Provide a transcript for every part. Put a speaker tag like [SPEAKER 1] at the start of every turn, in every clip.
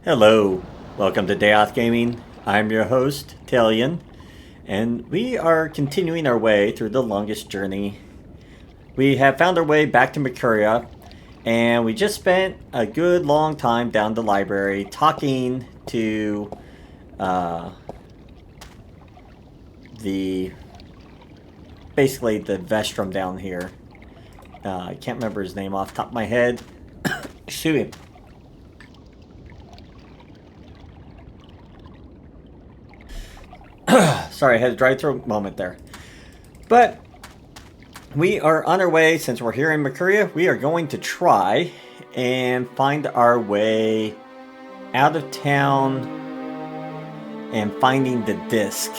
[SPEAKER 1] Hello, welcome to Dayoth Gaming. I'm your host, Talion, and we are continuing our way through the longest journey. We have found our way back to Marcuria, and we just spent a good long time down the library talking to the basically the Vestrum down here. I can't remember his name off the top of my head. Shoot him. Sorry, I had a dry throat moment there. But we are on our way, since we're here in Marcuria, we are going to try and find our way out of town and finding the disc.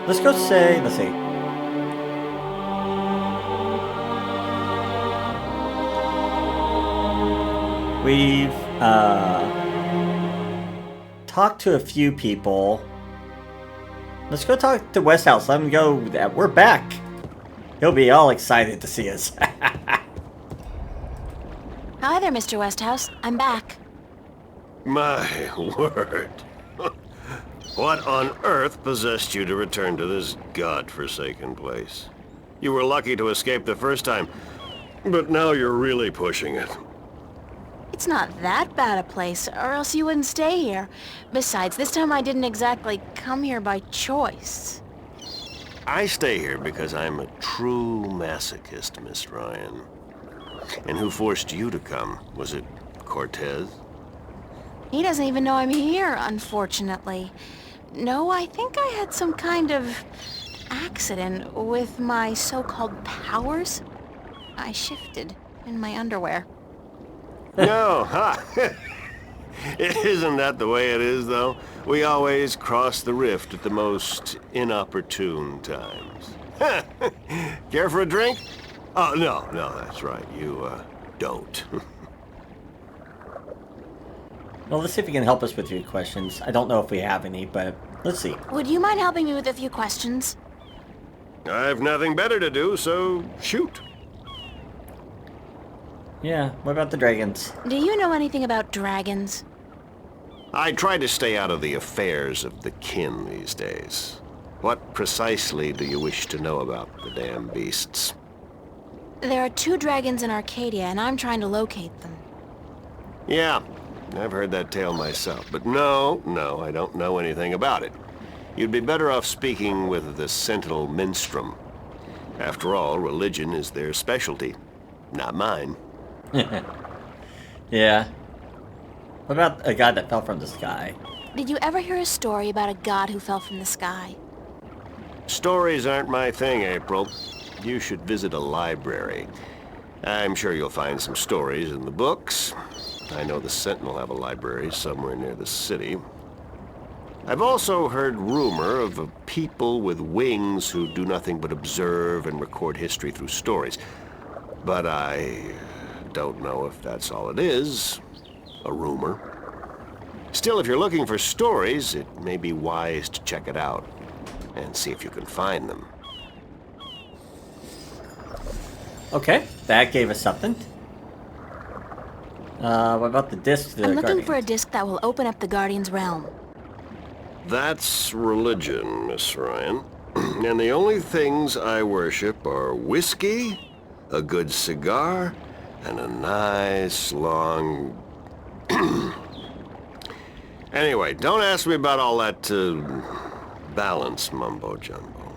[SPEAKER 1] Let's see. We've talked to a few people. Let's go talk to Westhouse. Let him go. We're back. He'll be all excited to see us.
[SPEAKER 2] Hi there, Mr. Westhouse. I'm back.
[SPEAKER 3] My word. What on earth possessed you to return to this godforsaken place? You were lucky to escape the first time, but now you're really pushing it.
[SPEAKER 2] It's not that bad a place, or else you wouldn't stay here. Besides, this time I didn't exactly come here by choice.
[SPEAKER 3] I stay here because I'm a true masochist, Miss Ryan. And who forced you to come? Was it Cortez?
[SPEAKER 2] He doesn't even know I'm here, unfortunately. No, I think I had some kind of accident with my so-called powers. I shifted in my underwear.
[SPEAKER 3] No, huh? Isn't that the way it is, though? We always cross the rift at the most inopportune times. Care for a drink? Oh, no, that's right. You, don't.
[SPEAKER 1] Well, let's see if you can help us with your questions. I don't know if we have any, but let's see.
[SPEAKER 2] Would you mind helping me with a few questions?
[SPEAKER 3] I've nothing better to do, so shoot.
[SPEAKER 1] Yeah, what about the dragons?
[SPEAKER 2] Do you know anything about dragons?
[SPEAKER 3] I try to stay out of the affairs of the kin these days. What precisely do you wish to know about the damn beasts?
[SPEAKER 2] There are 2 dragons in Arcadia, and I'm trying to locate them.
[SPEAKER 3] Yeah, I've heard that tale myself, but no, I don't know anything about it. You'd be better off speaking with the Sentinel Minstrum. After all, religion is their specialty, not mine.
[SPEAKER 1] Yeah. What about a god that fell from the sky?
[SPEAKER 2] Did you ever hear a story about a god who fell from the sky?
[SPEAKER 3] Stories aren't my thing, April. You should visit a library. I'm sure you'll find some stories in the books. I know the Sentinel have a library somewhere near the city. I've also heard rumor of a people with wings who do nothing but observe and record history through stories. But I don't know if that's all it is. A rumor. Still, if you're looking for stories, it may be wise to check it out and see if you can find them.
[SPEAKER 1] Okay, that gave us something. What about the disc?
[SPEAKER 2] I'm looking for a disc that will open up the Guardian's realm.
[SPEAKER 3] That's religion, Miss Ryan. And the only things I worship are whiskey, a good cigar, and a nice long... Anyway, don't ask me about all that balance mumbo-jumbo.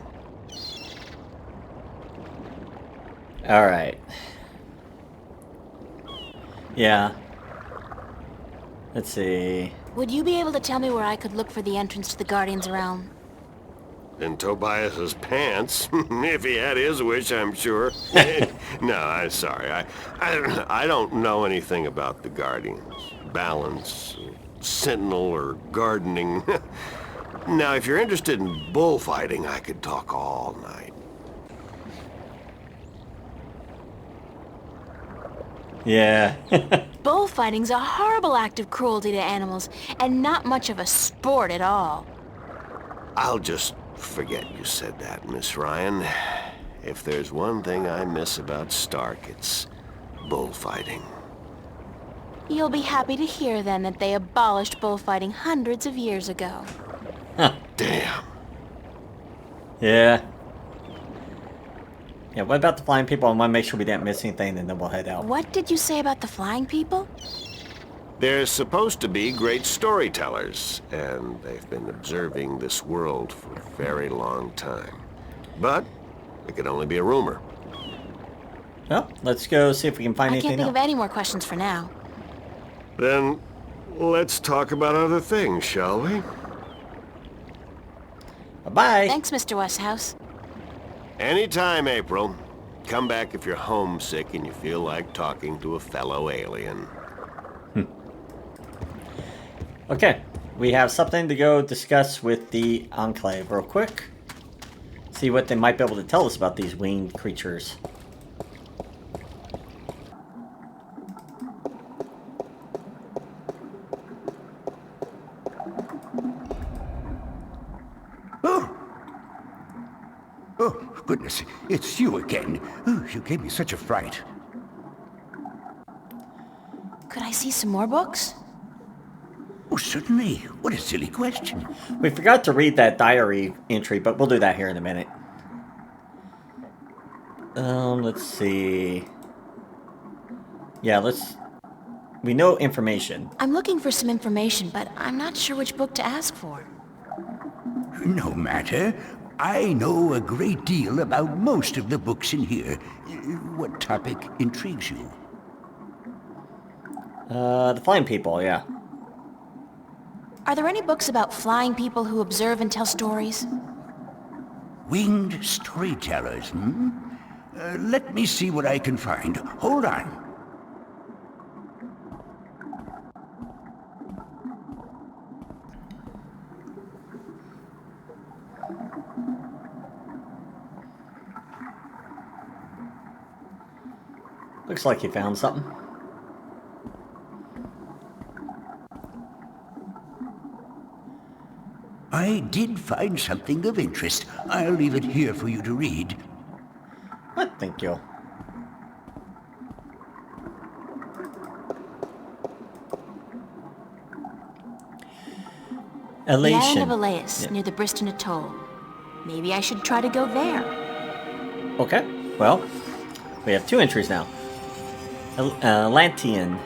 [SPEAKER 1] Alright. Yeah. Let's see.
[SPEAKER 2] Would you be able to tell me where I could look for the entrance to the Guardian's realm?
[SPEAKER 3] In Tobias's pants, if he had his wish, I'm sure. No, I'm sorry. I don't know anything about the Guardians. Balance, Sentinel, or gardening. Now, if you're interested in bullfighting, I could talk all night.
[SPEAKER 1] Yeah.
[SPEAKER 2] Bullfighting's a horrible act of cruelty to animals, and not much of a sport at all.
[SPEAKER 3] I'll just forget you said that, Miss Ryan. If there's one thing I miss about Stark, it's bullfighting.
[SPEAKER 2] You'll be happy to hear then that they abolished bullfighting hundreds of years ago.
[SPEAKER 3] Damn.
[SPEAKER 1] Yeah. Yeah, what about the flying people? I want to make sure we didn't miss anything, and then we'll head out.
[SPEAKER 2] What did you say about the flying people?
[SPEAKER 3] They're supposed to be great storytellers, and they've been observing this world for a very long time. But it could only be a rumor.
[SPEAKER 1] Well, let's go see if we can find
[SPEAKER 2] I
[SPEAKER 1] anything
[SPEAKER 2] can't think
[SPEAKER 1] else.
[SPEAKER 2] of any more questions for now.
[SPEAKER 3] Then let's talk about other things, shall we?
[SPEAKER 1] Bye-bye.
[SPEAKER 2] Thanks, Mr. Westhouse.
[SPEAKER 3] Anytime, April. Come back if you're homesick and you feel like talking to a fellow alien.
[SPEAKER 1] Okay, we have something to go discuss with the Enclave real quick. See what they might be able to tell us about these winged creatures.
[SPEAKER 4] Oh, goodness, it's you again. Oh, you gave me such a fright.
[SPEAKER 2] Could I see some more books?
[SPEAKER 4] Oh, certainly. What a silly question.
[SPEAKER 1] We forgot to read that diary entry, but we'll do that here in a minute. Let's see. Yeah, we know information.
[SPEAKER 2] I'm looking for some information, but I'm not sure which book to ask for.
[SPEAKER 4] No matter. I know a great deal about most of the books in here. What topic intrigues you?
[SPEAKER 1] The flying people, yeah.
[SPEAKER 2] Are there any books about flying people who observe and tell stories?
[SPEAKER 4] Winged storytellers, hmm? Let me see what I can find. Hold on.
[SPEAKER 1] Looks like you found something.
[SPEAKER 4] I did find something of interest. I'll leave it here for you to read.
[SPEAKER 1] What? Thank you.
[SPEAKER 2] The
[SPEAKER 1] Elation.
[SPEAKER 2] island of Elias, near the Briston Atoll. Maybe I should try to go there.
[SPEAKER 1] Okay, well, we have two entries now. Atlantean.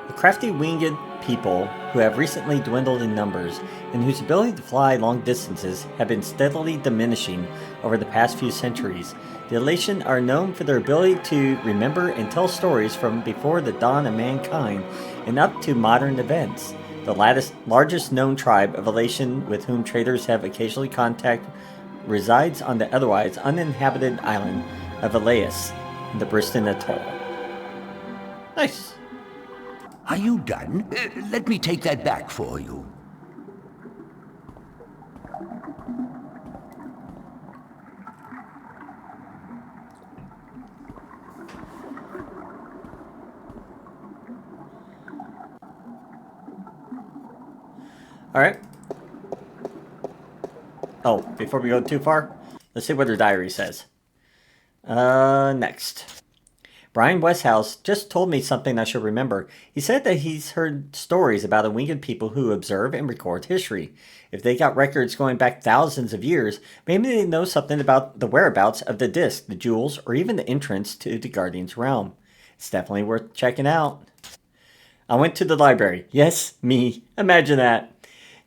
[SPEAKER 1] The crafty winged people who have recently dwindled in numbers and whose ability to fly long distances have been steadily diminishing over the past few centuries. The Elation are known for their ability to remember and tell stories from before the dawn of mankind and up to modern events. The largest known tribe of Elation with whom traders have occasionally contact resides on the otherwise uninhabited island of Elias in the Briston Atoll. Nice.
[SPEAKER 4] Are you done? Let me take that back for you.
[SPEAKER 1] Alright. Oh, before we go too far, let's see what her diary says. Next. Brian Westhouse just told me something I should remember. He said that he's heard stories about a winged people who observe and record history. If they got records going back thousands of years, maybe they know something about the whereabouts of the disc, the jewels, or even the entrance to the Guardian's realm. It's definitely worth checking out. I went to the library. Yes, me. Imagine that.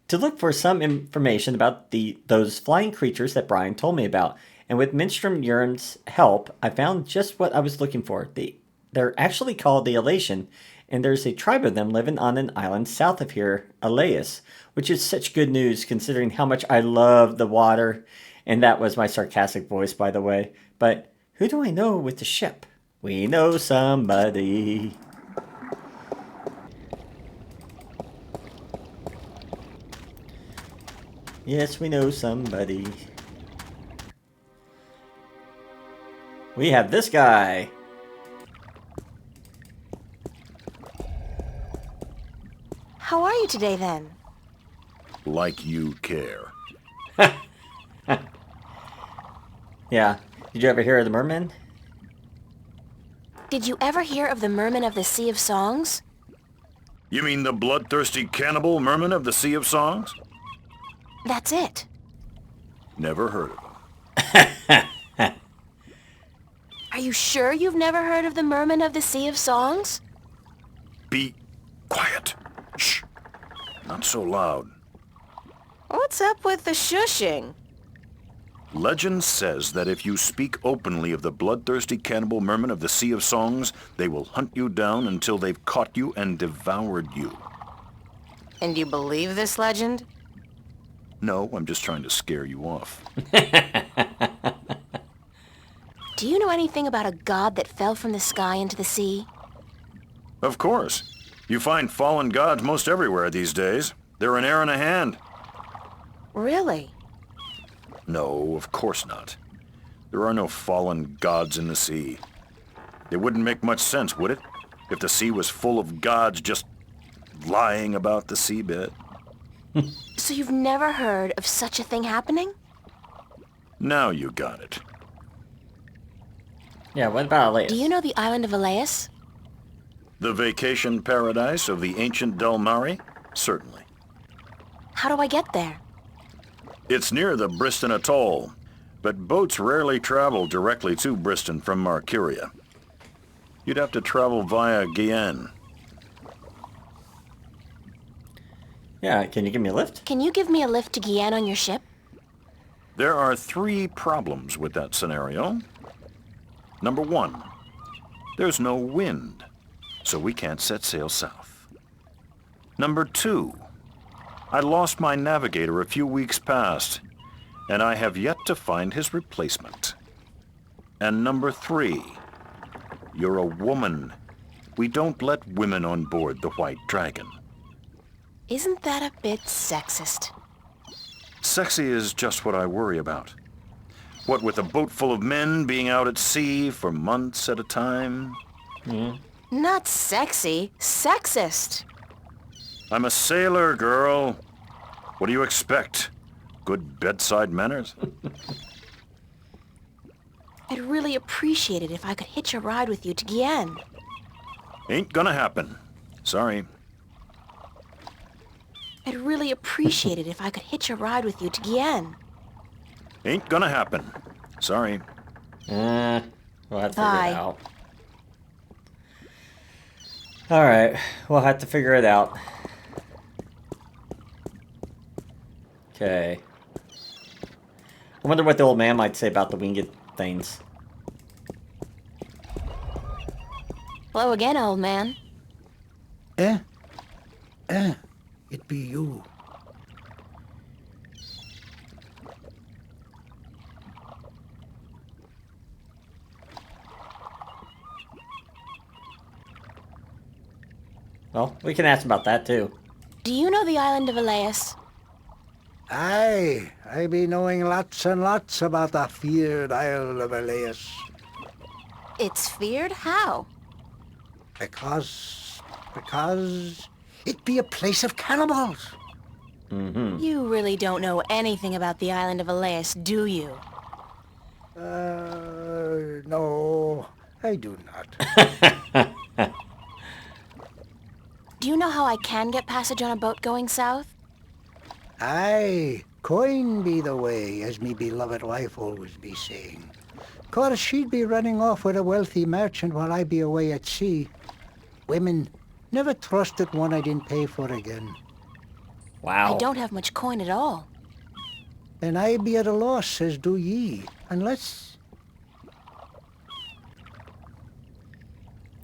[SPEAKER 1] To look for some information about those flying creatures that Brian told me about. And with Minstrom Urim's help, I found just what I was looking for. They're actually called the Elation, and there's a tribe of them living on an island south of here, Elias, which is such good news considering how much I love the water. And that was my sarcastic voice, by the way. But who do I know with the ship? We know somebody. Yes, we know somebody. We have this guy.
[SPEAKER 2] How are you today, then?
[SPEAKER 3] Like you care.
[SPEAKER 1] Yeah. Did you ever hear of the merman?
[SPEAKER 2] Did you ever hear of the Merman of the Sea of Songs?
[SPEAKER 5] You mean the bloodthirsty cannibal merman of the Sea of Songs?
[SPEAKER 2] That's it.
[SPEAKER 5] Never heard of him.
[SPEAKER 2] Are you sure you've never heard of the merman of the Sea of Songs?
[SPEAKER 5] Be quiet. Shh. Not so loud.
[SPEAKER 2] What's up with the shushing?
[SPEAKER 5] Legend says that if you speak openly of the bloodthirsty cannibal merman of the Sea of Songs, they will hunt you down until they've caught you and devoured you.
[SPEAKER 2] And you believe this legend?
[SPEAKER 5] No, I'm just trying to scare you off.
[SPEAKER 2] Do you know anything about a god that fell from the sky into the sea?
[SPEAKER 5] Of course. You find fallen gods most everywhere these days. They're an air and a hand.
[SPEAKER 2] Really?
[SPEAKER 5] No, of course not. There are no fallen gods in the sea. It wouldn't make much sense, would it? If the sea was full of gods just lying about the seabed.
[SPEAKER 2] So you've never heard of such a thing happening?
[SPEAKER 5] Now you got it.
[SPEAKER 1] Yeah, what about Elias?
[SPEAKER 2] Do you know the island of Elias?
[SPEAKER 5] The vacation paradise of the ancient Del Mare? Certainly.
[SPEAKER 2] How do I get there?
[SPEAKER 5] It's near the Briston Atoll, but boats rarely travel directly to Briston from Marcuria. You'd have to travel via Guyenne.
[SPEAKER 1] Yeah, can you give me a lift?
[SPEAKER 2] Can you give me a lift to Guyenne on your ship?
[SPEAKER 5] There are 3 problems with that scenario. Number 1, there's no wind, so we can't set sail south. Number 2, I lost my navigator a few weeks past, and I have yet to find his replacement. And number 3, you're a woman. We don't let women on board the White Dragon.
[SPEAKER 2] Isn't that a bit sexist?
[SPEAKER 5] Sexy is just what I worry about. What with a boat full of men being out at sea for months at a time?
[SPEAKER 2] Not sexy, sexist.
[SPEAKER 5] I'm a sailor, girl. What do you expect? Good bedside manners?
[SPEAKER 2] I'd really appreciate it if I could hitch a ride with you to Guyenne.
[SPEAKER 5] Ain't gonna happen. Sorry.
[SPEAKER 2] I'd really appreciate it if I could hitch a ride with you to Guyenne.
[SPEAKER 5] Ain't gonna happen. Sorry.
[SPEAKER 1] We'll have to figure
[SPEAKER 2] Bye.
[SPEAKER 1] it out. Alright, we'll have to figure it out. Okay. I wonder what the old man might say about the winged things.
[SPEAKER 2] Hello again, old man.
[SPEAKER 4] It be you.
[SPEAKER 1] Well, we can ask about that too.
[SPEAKER 2] Do you know the island of Elias?
[SPEAKER 6] Aye, I be knowing lots and lots about the feared Isle of Elias.
[SPEAKER 2] It's feared? How?
[SPEAKER 6] Because it be a place of cannibals.
[SPEAKER 2] You really don't know anything about the island of Elias, do you?
[SPEAKER 6] No, I do not.
[SPEAKER 2] Do you know how I can get passage on a boat going south?
[SPEAKER 6] Aye, coin be the way, as me beloved wife always be saying. 'Course she'd be running off with a wealthy merchant while I be away at sea. Women, never trusted one I didn't pay for again.
[SPEAKER 1] Wow.
[SPEAKER 2] I don't have much coin at all.
[SPEAKER 6] And I be at a loss, as do ye, unless...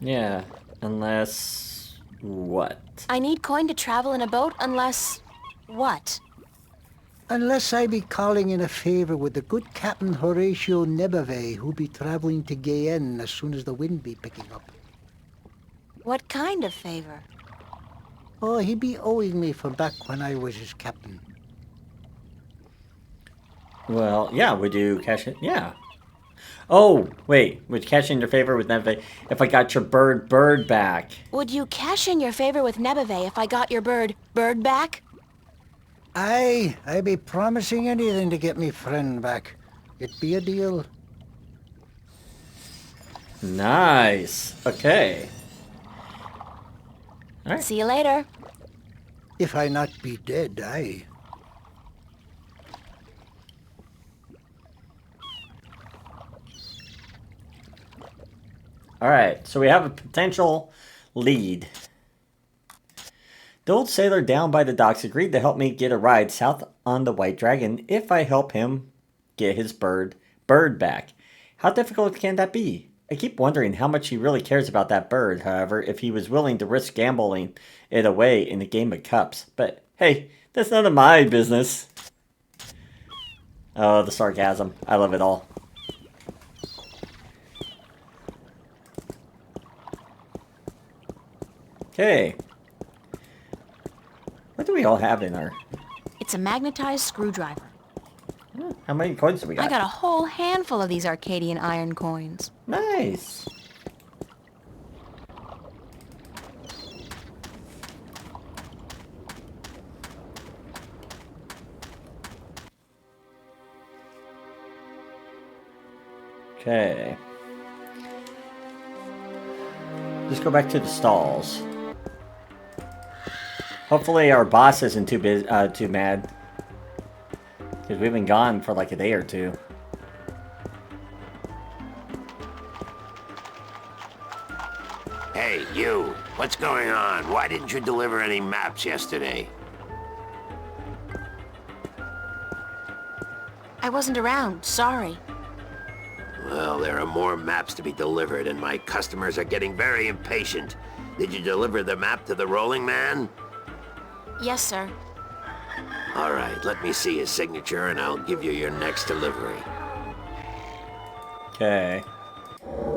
[SPEAKER 1] Yeah, unless... what?
[SPEAKER 2] I need coin to travel in a boat unless... what?
[SPEAKER 6] Unless I be calling in a favor with the good Captain Horatio Nebave, who be traveling to Guyenne as soon as the wind be picking up.
[SPEAKER 2] What kind of favor?
[SPEAKER 6] Oh, he be owing me from back when I was his captain.
[SPEAKER 1] Well, yeah, would you cash it? Yeah. Oh, wait, would you cash in your favor with Neve if I got your bird back?
[SPEAKER 2] Would you cash in your favor with Nebave if I got your bird back?
[SPEAKER 6] Aye, I be promising anything to get me friend back. It be a deal.
[SPEAKER 1] Nice. Okay. All right.
[SPEAKER 2] See you later.
[SPEAKER 6] If I not be dead, aye.
[SPEAKER 1] All right, so we have a potential lead. The old sailor down by the docks agreed to help me get a ride south on the White Dragon if I help him get his bird back. How difficult can that be? I keep wondering how much he really cares about that bird, however, if he was willing to risk gambling it away in a game of cups. But hey, that's none of my business. Oh, the sarcasm. I love it all. Okay. What do we all have in our...
[SPEAKER 2] It's a magnetized screwdriver.
[SPEAKER 1] How many coins do we got?
[SPEAKER 2] I got a whole handful of these Arcadian iron coins.
[SPEAKER 1] Nice. Okay. Let's go back to the stalls. Hopefully our boss isn't too mad. Because we've been gone for like a day or two.
[SPEAKER 3] Hey, you. What's going on? Why didn't you deliver any maps yesterday?
[SPEAKER 2] I wasn't around, sorry.
[SPEAKER 3] Well, there are more maps to be delivered, and my customers are getting very impatient. Did you deliver the map to the rolling man?
[SPEAKER 2] Yes, sir.
[SPEAKER 3] All right, let me see his signature, and I'll give you your next delivery.
[SPEAKER 1] Okay.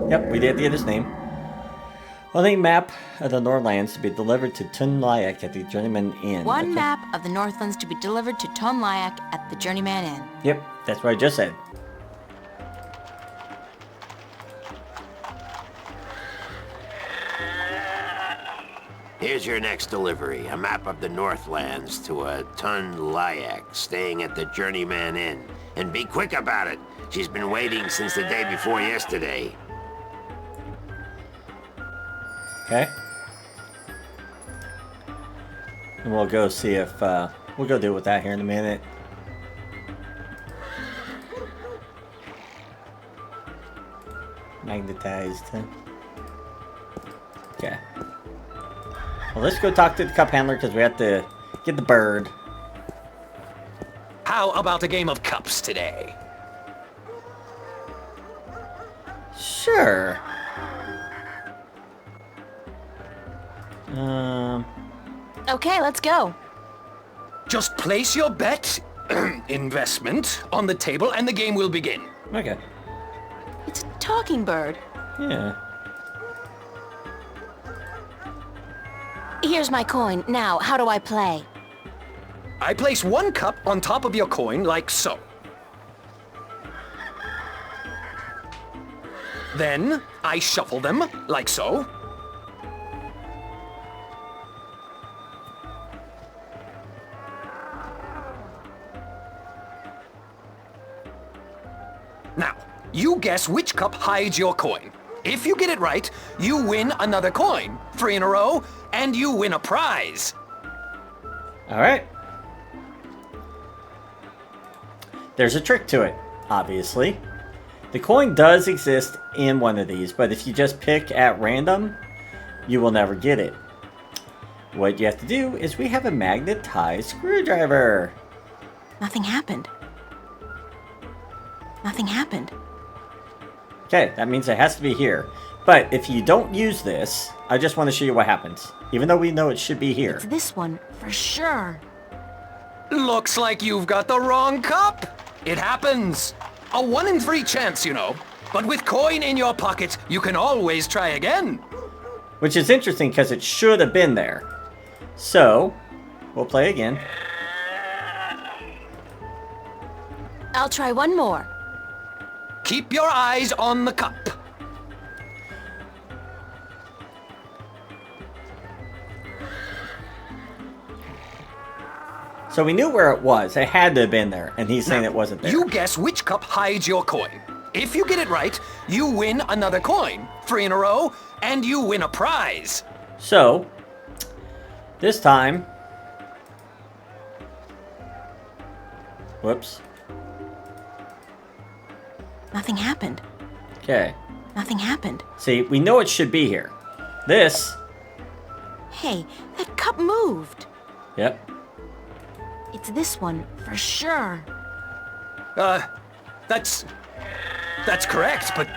[SPEAKER 1] Yep, we did get his name. On a map of the Northlands to be delivered to Tunlayak at the Journeyman Inn.
[SPEAKER 2] One
[SPEAKER 1] Okay.
[SPEAKER 2] map of the Northlands to be delivered to Tonlayak at the Journeyman Inn.
[SPEAKER 1] Yep, that's what I just said.
[SPEAKER 3] Here's your next delivery, a map of the Northlands to a Tunlayak staying at the Journeyman Inn. And be quick about it. She's been waiting since the day before yesterday.
[SPEAKER 1] Okay. And we'll go see if, we'll go deal with that here in a minute. Magnetized, huh? Okay. Well, let's go talk to the cup handler because we have to get the bird.
[SPEAKER 7] How about a game of cups today?
[SPEAKER 1] Sure.
[SPEAKER 2] Okay, let's go.
[SPEAKER 7] Just place your bet, investment, on the table and the game will begin.
[SPEAKER 1] Okay.
[SPEAKER 2] It's a talking bird.
[SPEAKER 1] Yeah.
[SPEAKER 2] Here's my coin. Now, how do I play?
[SPEAKER 7] I place one cup on top of your coin like so. Then I shuffle them like so. Now, you guess which cup hides your coin. If you get it right, you win another coin, 3 in a row, and you win a prize.
[SPEAKER 1] All right. There's a trick to it, obviously. The coin does exist in one of these, but if you just pick at random, you will never get it. What you have to do is we have a magnetized screwdriver.
[SPEAKER 2] Nothing happened. Nothing happened.
[SPEAKER 1] Okay, that means it has to be here. But if you don't use this, I just want to show you what happens. Even though we know it should be here.
[SPEAKER 2] It's this one, for sure.
[SPEAKER 7] Looks like you've got the wrong cup. It happens. A 1 in 3 chance, you know. But with coin in your pocket, you can always try again.
[SPEAKER 1] Which is interesting because it should have been there. So, we'll play again.
[SPEAKER 2] I'll try one more.
[SPEAKER 7] Keep your eyes on the cup.
[SPEAKER 1] So we knew where it was. It had to have been there. And he's saying
[SPEAKER 7] Now,
[SPEAKER 1] it wasn't there.
[SPEAKER 7] You guess which cup hides your coin. If you get it right, you win another coin, 3 in a row, and you win a prize.
[SPEAKER 1] So, This time... Whoops.
[SPEAKER 2] Nothing happened.
[SPEAKER 1] Okay.
[SPEAKER 2] Nothing happened.
[SPEAKER 1] See, we know it should be here. This...
[SPEAKER 2] Hey, that cup moved.
[SPEAKER 1] Yep.
[SPEAKER 2] It's this one, for sure.
[SPEAKER 7] That's correct, but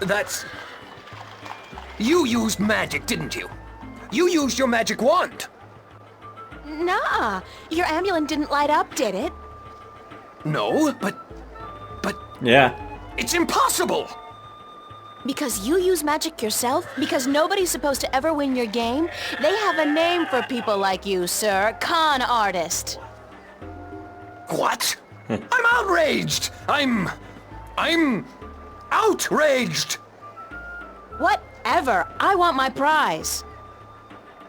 [SPEAKER 7] that's... You used magic, didn't you? You used your magic wand.
[SPEAKER 2] Nah, your amulet didn't light up, did it?
[SPEAKER 7] No, but
[SPEAKER 1] Yeah.
[SPEAKER 7] it's impossible.
[SPEAKER 2] Because you use magic yourself? Because nobody's supposed to ever win your game? They have a name for people like you, sir. Con artist.
[SPEAKER 7] What? I'm outraged. I'm outraged.
[SPEAKER 2] Whatever. I want my prize.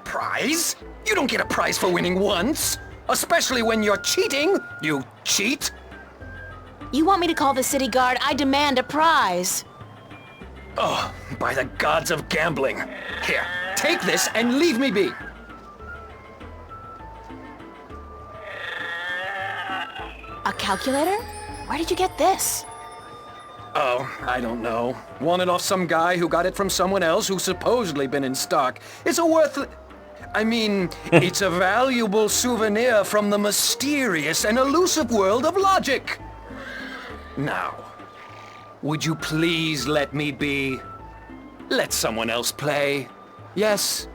[SPEAKER 7] Prize? You don't get a prize for winning once. Especially when you're cheating. You cheat.
[SPEAKER 2] You want me to call the city guard? I demand a prize.
[SPEAKER 7] Oh, by the gods of gambling. Here, take this and leave me be.
[SPEAKER 2] A calculator? Where did you get this?
[SPEAKER 7] Oh, I don't know. Won it off some guy who got it from someone else who's supposedly been in stock. It's a valuable souvenir from the mysterious and elusive world of logic. Now, would you please let me be? Let someone else play. Yes?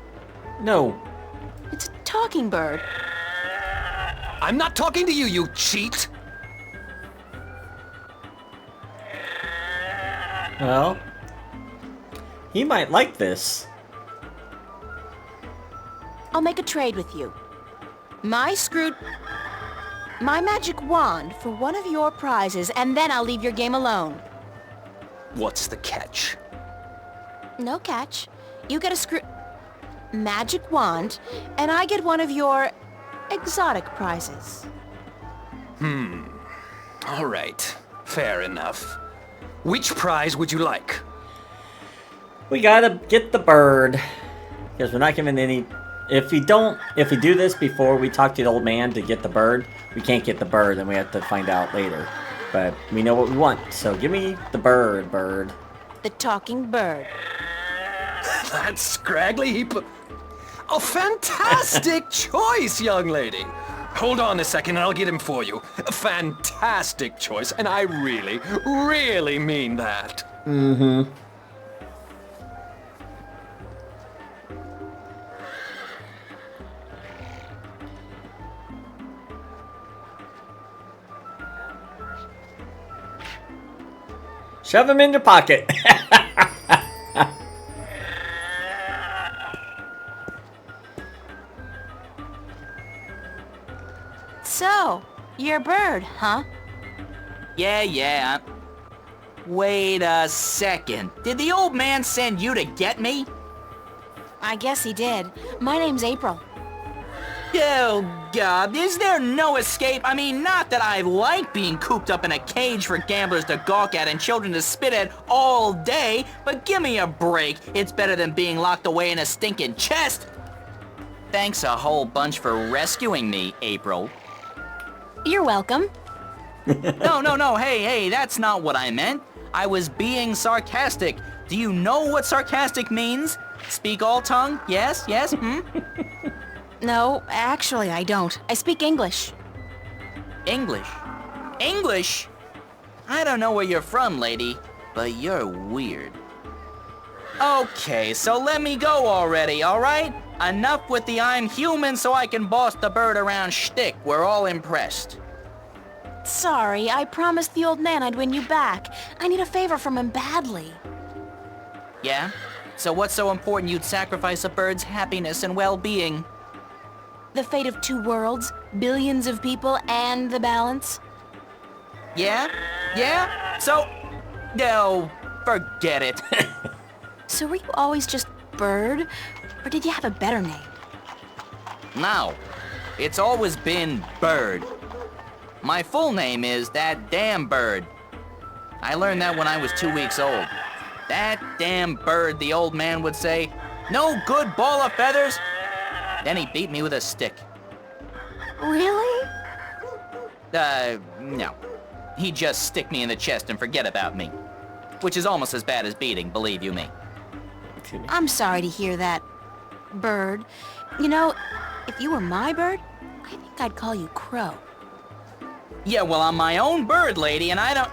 [SPEAKER 1] No.
[SPEAKER 2] It's a talking bird.
[SPEAKER 7] I'm not talking to you, you cheat!
[SPEAKER 1] Well... He might like this.
[SPEAKER 2] I'll make a trade with you. My magic wand for one of your prizes, and then I'll leave your game alone.
[SPEAKER 7] What's the catch?
[SPEAKER 2] No catch. You get a magic wand, and I get one of your exotic prizes.
[SPEAKER 7] All right. Fair enough. Which prize would you like?
[SPEAKER 1] We gotta get the bird. Because we're not giving any... If we do this before we talk to the old man to get the bird, we can't get the bird, and we have to find out later. But we know what we want, so give me the bird.
[SPEAKER 2] The talking bird.
[SPEAKER 7] That scraggly heap of... A fantastic choice, young lady! Hold on a second and I'll get him for you. A fantastic choice, and I really, really mean that.
[SPEAKER 1] Mm-hmm. Shove him in your pocket.
[SPEAKER 2] So, you're a bird, huh?
[SPEAKER 8] Yeah. Wait a second. Did the old man send you to get me?
[SPEAKER 2] I guess he did. My name's April.
[SPEAKER 8] Oh, God, is there no escape? I mean, not that I like being cooped up in a cage for gamblers to gawk at and children to spit at all day, but give me a break. It's better than being locked away in a stinking chest. Thanks a whole bunch for rescuing me, April.
[SPEAKER 2] You're welcome.
[SPEAKER 8] No, hey, that's not what I meant. I was being sarcastic. Do you know what sarcastic means? Speak all tongue? Yes, hmm?
[SPEAKER 2] No, actually, I don't. I speak English.
[SPEAKER 8] English? English? I don't know where you're from, lady, but you're weird. Okay, so let me go already, alright? Enough with the I'm human so I can boss the bird around shtick. We're all impressed.
[SPEAKER 2] Sorry, I promised the old man I'd win you back. I need a favor from him badly.
[SPEAKER 8] Yeah? So what's so important you'd sacrifice a bird's happiness and well-being?
[SPEAKER 2] The fate of 2 worlds, billions of people, and the balance.
[SPEAKER 8] Yeah? So... No, forget it.
[SPEAKER 2] So were you always just Bird? Or did you have a better name?
[SPEAKER 8] No. It's always been Bird. My full name is That Damn Bird. I learned that when I was 2 weeks old. That damn bird, the old man would say. No good ball of feathers. Then he beat me with a stick.
[SPEAKER 2] Really?
[SPEAKER 8] No. He'd just stick me in the chest and forget about me. Which is almost as bad as beating, believe you me.
[SPEAKER 1] Excuse me.
[SPEAKER 2] I'm sorry to hear that, Bird. You know, if you were my bird, I think I'd call you Crow.
[SPEAKER 8] Yeah, well, I'm my own bird, lady, and I don't...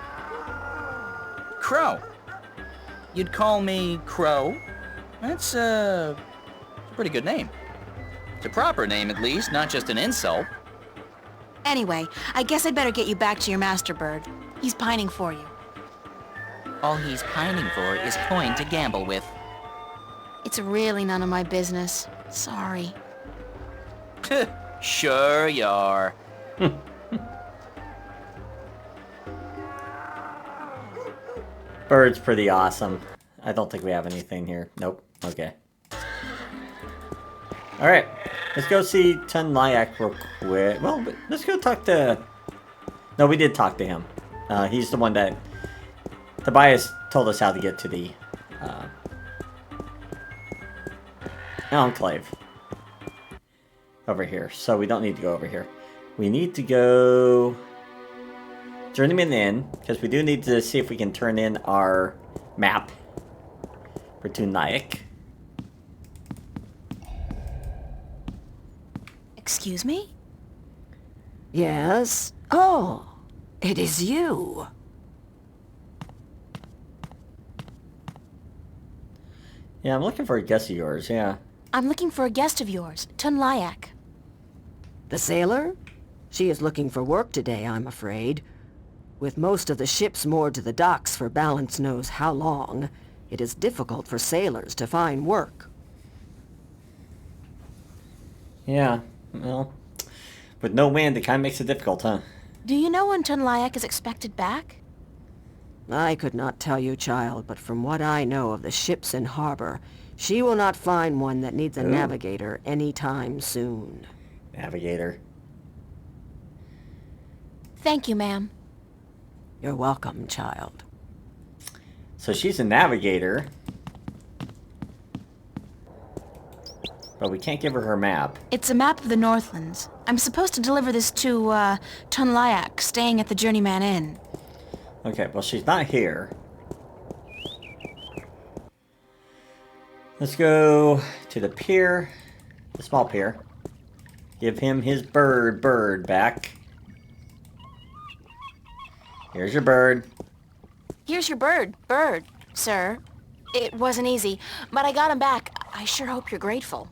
[SPEAKER 8] Crow. You'd call me Crow? That's, a pretty good name. It's a proper name, at least, not just an insult.
[SPEAKER 2] Anyway, I guess I'd better get you back to your master bird. He's pining for you.
[SPEAKER 8] All he's pining for is coin to gamble with.
[SPEAKER 2] It's really none of my business. Sorry.
[SPEAKER 8] Sure you are.
[SPEAKER 1] Bird's pretty awesome. I don't think we have anything here. Nope. Okay. Alright. Let's go see Tunlayak real quick. Well, let's go talk to... No, we did talk to him. He's the one that... Tobias told us how to get to the... Enclave. Over here. So we don't need to go over here. We need to go... Journeyman Inn, because we do need to see if we can turn in our map for Tunlayak.
[SPEAKER 2] Excuse me?
[SPEAKER 9] Yes? Oh, it is you.
[SPEAKER 1] Yeah, I'm looking for a guest of yours, yeah.
[SPEAKER 2] I'm looking for a guest of yours, Tunlayak.
[SPEAKER 9] The sailor? She is looking for work today, I'm afraid. With most of the ships moored to the docks for balance knows how long, it is difficult for sailors to find work.
[SPEAKER 1] Yeah, well, with no wind, it kind of makes it difficult, huh?
[SPEAKER 2] Do you know when Tunlayak is expected back?
[SPEAKER 9] I could not tell you, child, but from what I know of the ships in harbor, she will not find one that needs a navigator anytime soon.
[SPEAKER 1] Navigator.
[SPEAKER 2] Thank you, ma'am.
[SPEAKER 9] You're welcome, child.
[SPEAKER 1] So she's a navigator. But we can't give her her map.
[SPEAKER 2] It's a map of the Northlands. I'm supposed to deliver this to, Tunlayak, staying at the Journeyman Inn.
[SPEAKER 1] Okay, well, she's not here. Let's go to the pier. The small pier. Give him his bird back. Here's your bird.
[SPEAKER 2] Here's your bird, sir. It wasn't easy, but I got him back. I sure hope you're grateful.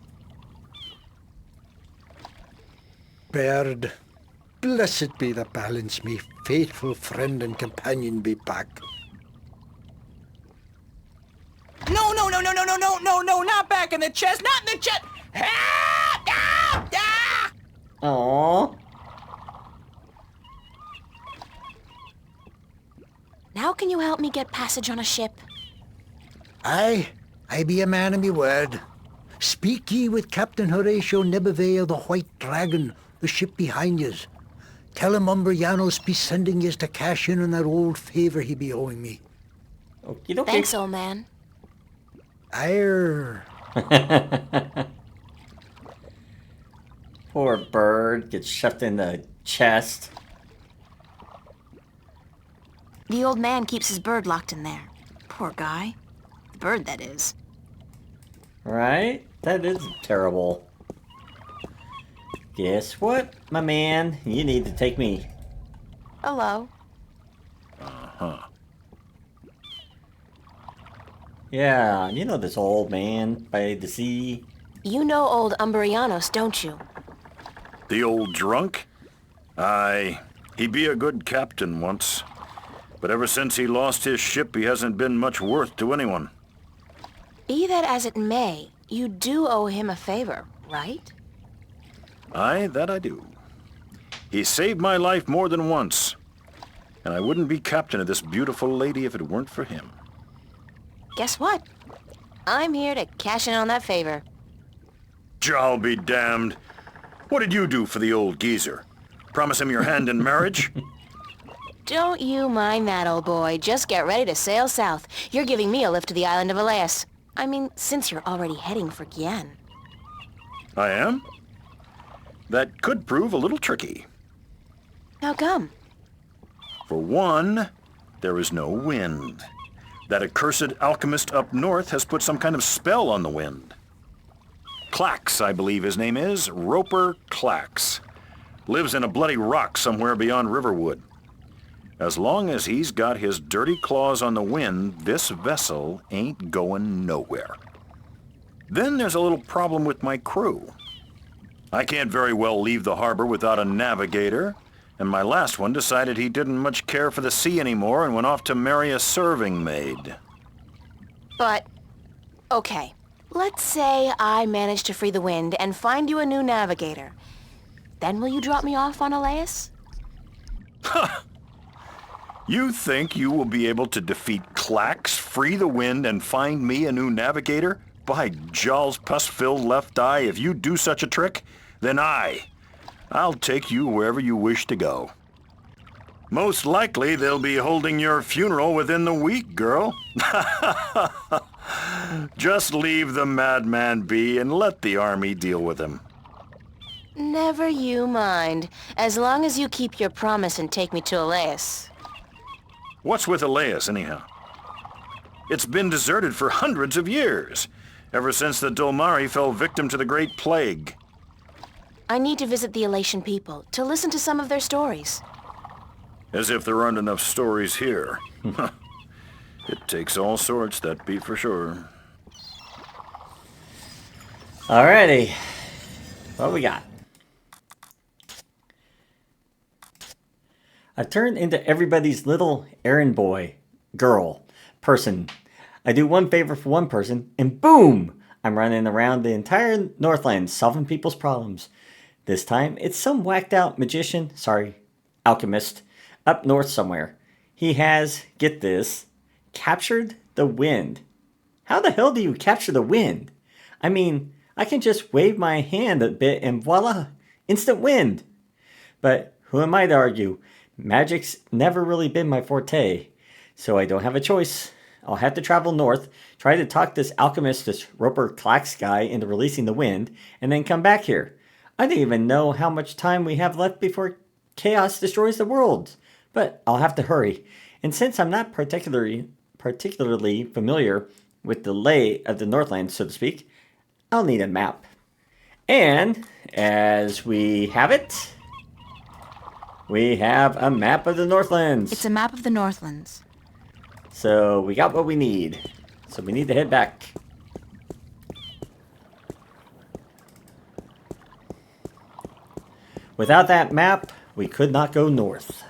[SPEAKER 6] Bird, blessed be the balance, me faithful friend and companion be back.
[SPEAKER 8] No, not back in the chest, not in the chest!
[SPEAKER 1] Aww.
[SPEAKER 2] Now can you help me get passage on a ship?
[SPEAKER 6] I be a man of me word. Speak ye with Captain Horatio Nebervale, the White Dragon, the ship behind yous. Tell him Umbrianos be sending yous to cash in on that old favor he be owing me.
[SPEAKER 1] Okie dokie.
[SPEAKER 2] Thanks, old man.
[SPEAKER 6] Ire.
[SPEAKER 1] Poor bird gets shoved in the chest.
[SPEAKER 2] The old man keeps his bird locked in there. Poor guy. The bird, that is.
[SPEAKER 1] Right? That is terrible. Guess what, my man? You need to take me.
[SPEAKER 2] Hello.
[SPEAKER 5] Uh-huh.
[SPEAKER 1] Yeah, you know this old man by the sea.
[SPEAKER 2] You know old Umbrianos, don't you?
[SPEAKER 5] The old drunk? Aye, he be a good captain once. But ever since he lost his ship, he hasn't been much worth to anyone.
[SPEAKER 2] Be that as it may, you do owe him a favor, right?
[SPEAKER 5] Aye, that I do. He saved my life more than once. And I wouldn't be captain of this beautiful lady if it weren't for him.
[SPEAKER 2] Guess what? I'm here to cash in on that favor.
[SPEAKER 5] I'll be damned. What did you do for the old geezer? Promise him your hand in marriage?
[SPEAKER 2] Don't you mind that, old boy. Just get ready to sail south. You're giving me a lift to the island of Elias. I mean, since you're already heading for Gien.
[SPEAKER 5] I am? That could prove a little tricky.
[SPEAKER 2] How come?
[SPEAKER 5] For one, there is no wind. That accursed alchemist up north has put some kind of spell on the wind. Klacks, I believe his name is, Roper Klacks. Lives in a bloody rock somewhere beyond Riverwood. As long as he's got his dirty claws on the wind, this vessel ain't going nowhere. Then there's a little problem with my crew. I can't very well leave the harbor without a navigator, and my last one decided he didn't much care for the sea anymore and went off to marry a serving maid.
[SPEAKER 2] But, okay. Let's say I manage to free the wind and find you a new navigator. Then will you drop me off on Elias?
[SPEAKER 5] You think you will be able to defeat Klacks, free the wind, and find me a new navigator? By Jaw's pus-filled left eye, if you do such a trick, then I'll take you wherever you wish to go. Most likely they'll be holding your funeral within the week, girl. Just leave the madman be and let the army deal with him.
[SPEAKER 2] Never you mind, as long as you keep your promise and take me to Elias.
[SPEAKER 5] What's with Elias, anyhow? It's been deserted for hundreds of years, ever since the Dolmari fell victim to the Great Plague.
[SPEAKER 2] I need to visit the Elation people, to listen to some of their stories.
[SPEAKER 5] As if there aren't enough stories here. It takes all sorts, that be for sure.
[SPEAKER 1] Alrighty. What we got? I've turned into everybody's little errand boy, girl, person. I do one favor for one person, and boom! I'm running around the entire Northland solving people's problems. This time, it's some whacked out magician, alchemist, up north somewhere. He has, get this, captured the wind. How the hell do you capture the wind? I mean, I can just wave my hand a bit and voila, instant wind. But who am I to argue? Magic's never really been my forte, so I don't have a choice. I'll have to travel north, try to talk this alchemist, this Roper Klacks guy into releasing the wind, and then come back here. I don't even know how much time we have left before chaos destroys the world, but I'll have to hurry. And since I'm not particularly familiar with the lay of the Northland, so to speak, I'll need a map. And as we have it, we have a map of the Northlands.
[SPEAKER 2] It's a map of the Northlands.
[SPEAKER 1] So we got what we need. So we need to head back. Without that map, we could not go north.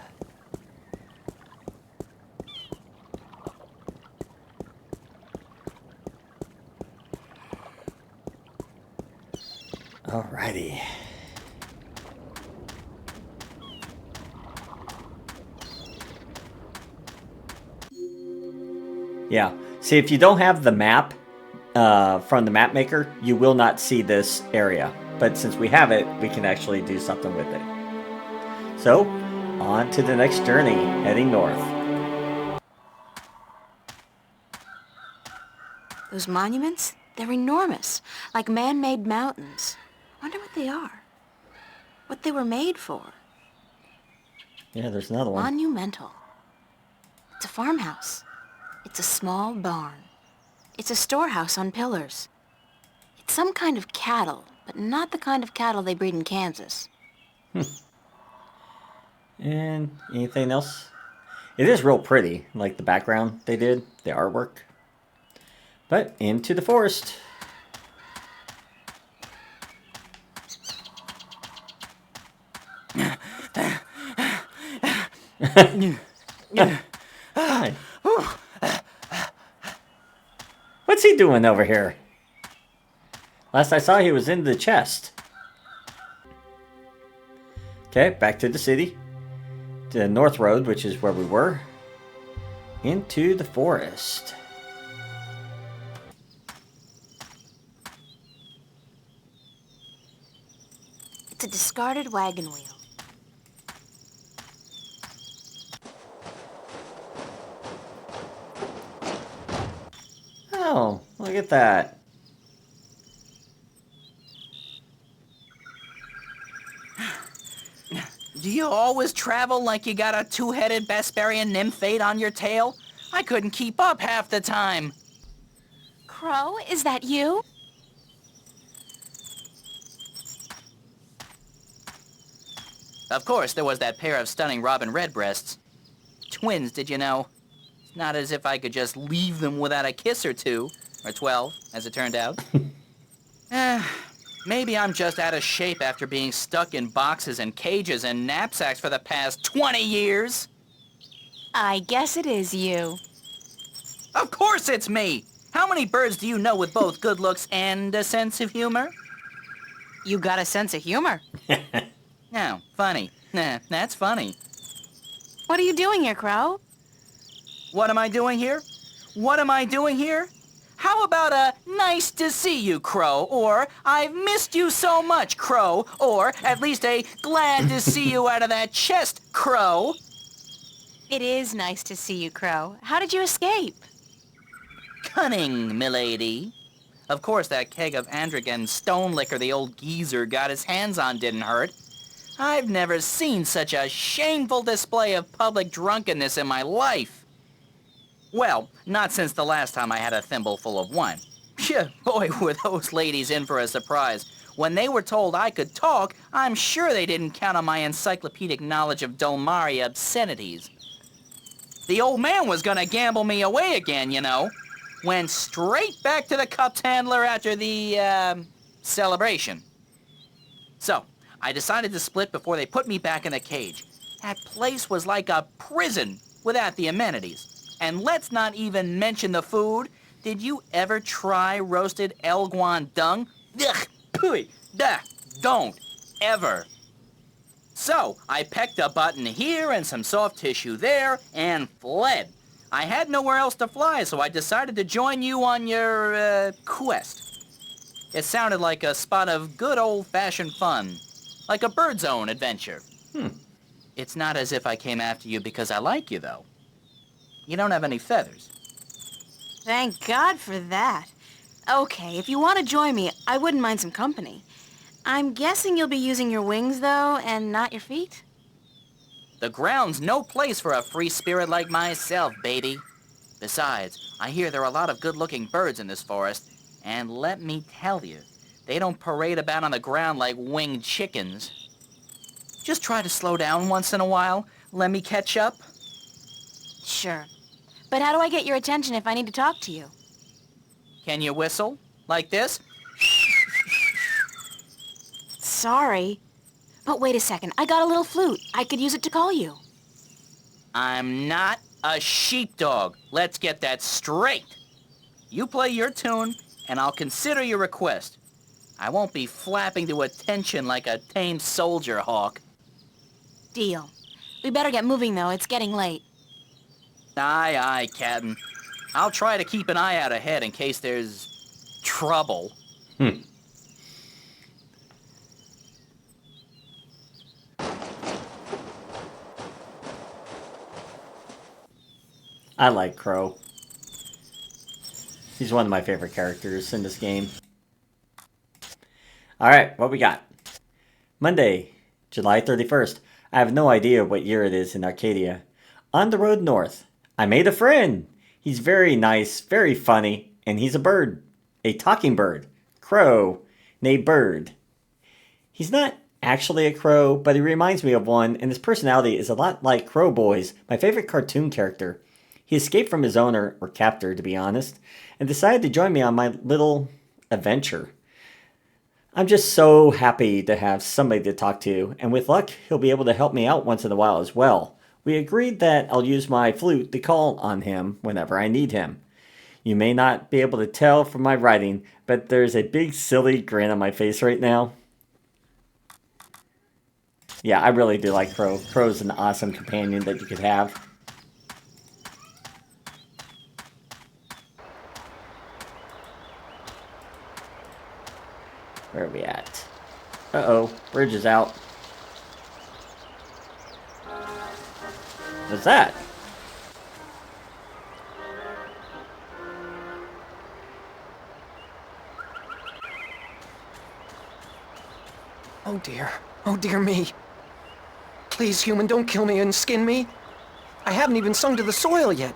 [SPEAKER 1] Alrighty. Yeah. See, if you don't have the map from the map maker, you will not see this area. But since we have it, we can actually do something with it. So, on to the next journey, heading north.
[SPEAKER 2] Those monuments, they're enormous, like man-made mountains. Wonder what they are. What they were made for.
[SPEAKER 1] Yeah, there's another one.
[SPEAKER 2] Monumental. It's a farmhouse. It's a small barn. It's a storehouse on pillars. It's some kind of cattle, but not the kind of cattle they breed in Kansas.
[SPEAKER 1] And anything else? It is real pretty, like the background they did, the artwork. But into the forest. Hi. What's he doing over here? Last I saw, he was in the chest. Okay, back to the city. To the North Road, which is where we were. Into the forest.
[SPEAKER 2] It's a discarded wagon wheel.
[SPEAKER 1] Oh, look at that.
[SPEAKER 8] Do you always travel like you got a two-headed Besparian nymphate on your tail? I couldn't keep up half the time.
[SPEAKER 2] Crow, is that you?
[SPEAKER 8] Of course, there was that pair of stunning robin redbreasts. Twins, did you know? It's not as if I could just leave them without a kiss or two. Or 12, as it turned out. Maybe I'm just out of shape after being stuck in boxes and cages and knapsacks for the past 20 years.
[SPEAKER 2] I guess it is you.
[SPEAKER 8] Of course it's me! How many birds do you know with both good looks and a sense of humor?
[SPEAKER 2] You got a sense of humor.
[SPEAKER 8] No, funny. Nah, that's funny.
[SPEAKER 2] What are you doing here, Crow?
[SPEAKER 8] What am I doing here? What am I doing here? How about a nice to see you, Crow, or I've missed you so much, Crow, or at least a glad to see you out of that chest, Crow?
[SPEAKER 2] It is nice to see you, Crow. How did you escape?
[SPEAKER 8] Cunning, milady. Of course, that keg of Androgen stone liquor the old geezer got his hands on didn't hurt. I've never seen such a shameful display of public drunkenness in my life. Well, not since the last time I had a thimble full of wine. Phew, boy, were those ladies in for a surprise. When they were told I could talk, I'm sure they didn't count on my encyclopedic knowledge of Dolmari obscenities. The old man was gonna gamble me away again, you know. Went straight back to the cups handler after the, celebration. So, I decided to split before they put me back in the cage. That place was like a prison without the amenities. And let's not even mention the food. Did you ever try roasted Elguan dung? Ugh, pooey, duh, don't, ever. So, I pecked a button here and some soft tissue there and fled. I had nowhere else to fly, so I decided to join you on your, quest. It sounded like a spot of good old-fashioned fun. Like a Bird Zone adventure. It's not as if I came after you because I like you, though. You don't have any feathers.
[SPEAKER 2] Thank God for that. Okay, if you want to join me, I wouldn't mind some company. I'm guessing you'll be using your wings, though, and not your feet?
[SPEAKER 8] The ground's no place for a free spirit like myself, baby. Besides, I hear there are a lot of good-looking birds in this forest, and let me tell you, they don't parade about on the ground like winged chickens. Just try to slow down once in a while. Let me catch up.
[SPEAKER 2] Sure. But how do I get your attention if I need to talk to you?
[SPEAKER 8] Can you whistle? Like this?
[SPEAKER 2] Sorry. But wait a second. I got a little flute. I could use it to call you.
[SPEAKER 8] I'm not a sheepdog. Let's get that straight. You play your tune, and I'll consider your request. I won't be flapping to attention like a tame soldier hawk.
[SPEAKER 2] Deal. We better get moving, though. It's getting late.
[SPEAKER 8] Aye, aye, Captain. I'll try to keep an eye out ahead in case there's trouble.
[SPEAKER 1] I like Crow. He's one of my favorite characters in this game. Alright, what we got? Monday, July 31st. I have no idea what year it is in Arcadia. On the road north, I made a friend. He's very nice, very funny, and he's a bird. A talking bird. Crow, named Bird. He's not actually a crow, but he reminds me of one, and his personality is a lot like Crow Boys, my favorite cartoon character. He escaped from his owner, or captor to be honest, and decided to join me on my little adventure. I'm just so happy to have somebody to talk to, and with luck, he'll be able to help me out once in a while as well. We agreed that I'll use my flute to call on him whenever I need him. You may not be able to tell from my writing, but there's a big silly grin on my face right now. Yeah, I really do like Crow. Crow's an awesome companion that you could have. Where are we at? Uh-oh, bridge is out. What's that?
[SPEAKER 7] Oh dear me. Please, human, don't kill me and skin me. I haven't even sung to the soil yet.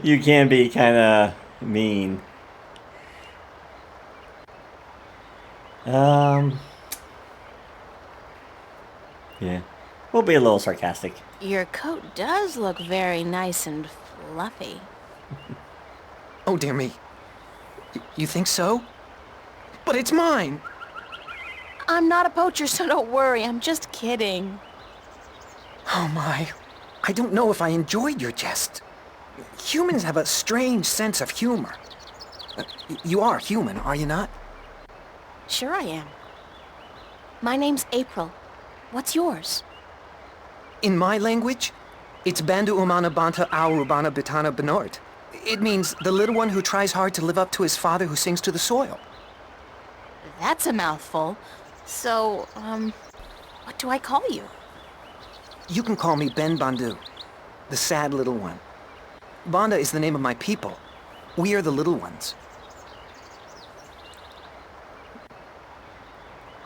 [SPEAKER 1] You can be kind of mean. Yeah. We'll be a little sarcastic.
[SPEAKER 2] Your coat does look very nice and fluffy.
[SPEAKER 7] Oh, dear me. You think so? But it's mine.
[SPEAKER 2] I'm not a poacher, so don't worry. I'm just kidding.
[SPEAKER 7] Oh, my. I don't know if I enjoyed your jest. Humans have a strange sense of humor. You are human, are you not?
[SPEAKER 2] Sure I am. My name's April. What's yours?
[SPEAKER 7] In my language, it's Bandu Umana Banta Aurubana Bitana Benort. It means the little one who tries hard to live up to his father who sings to the soil.
[SPEAKER 2] That's a mouthful. So, what do I call you?
[SPEAKER 7] You can call me Ben Bandu, the sad little one. Banda is the name of my people. We are the little ones.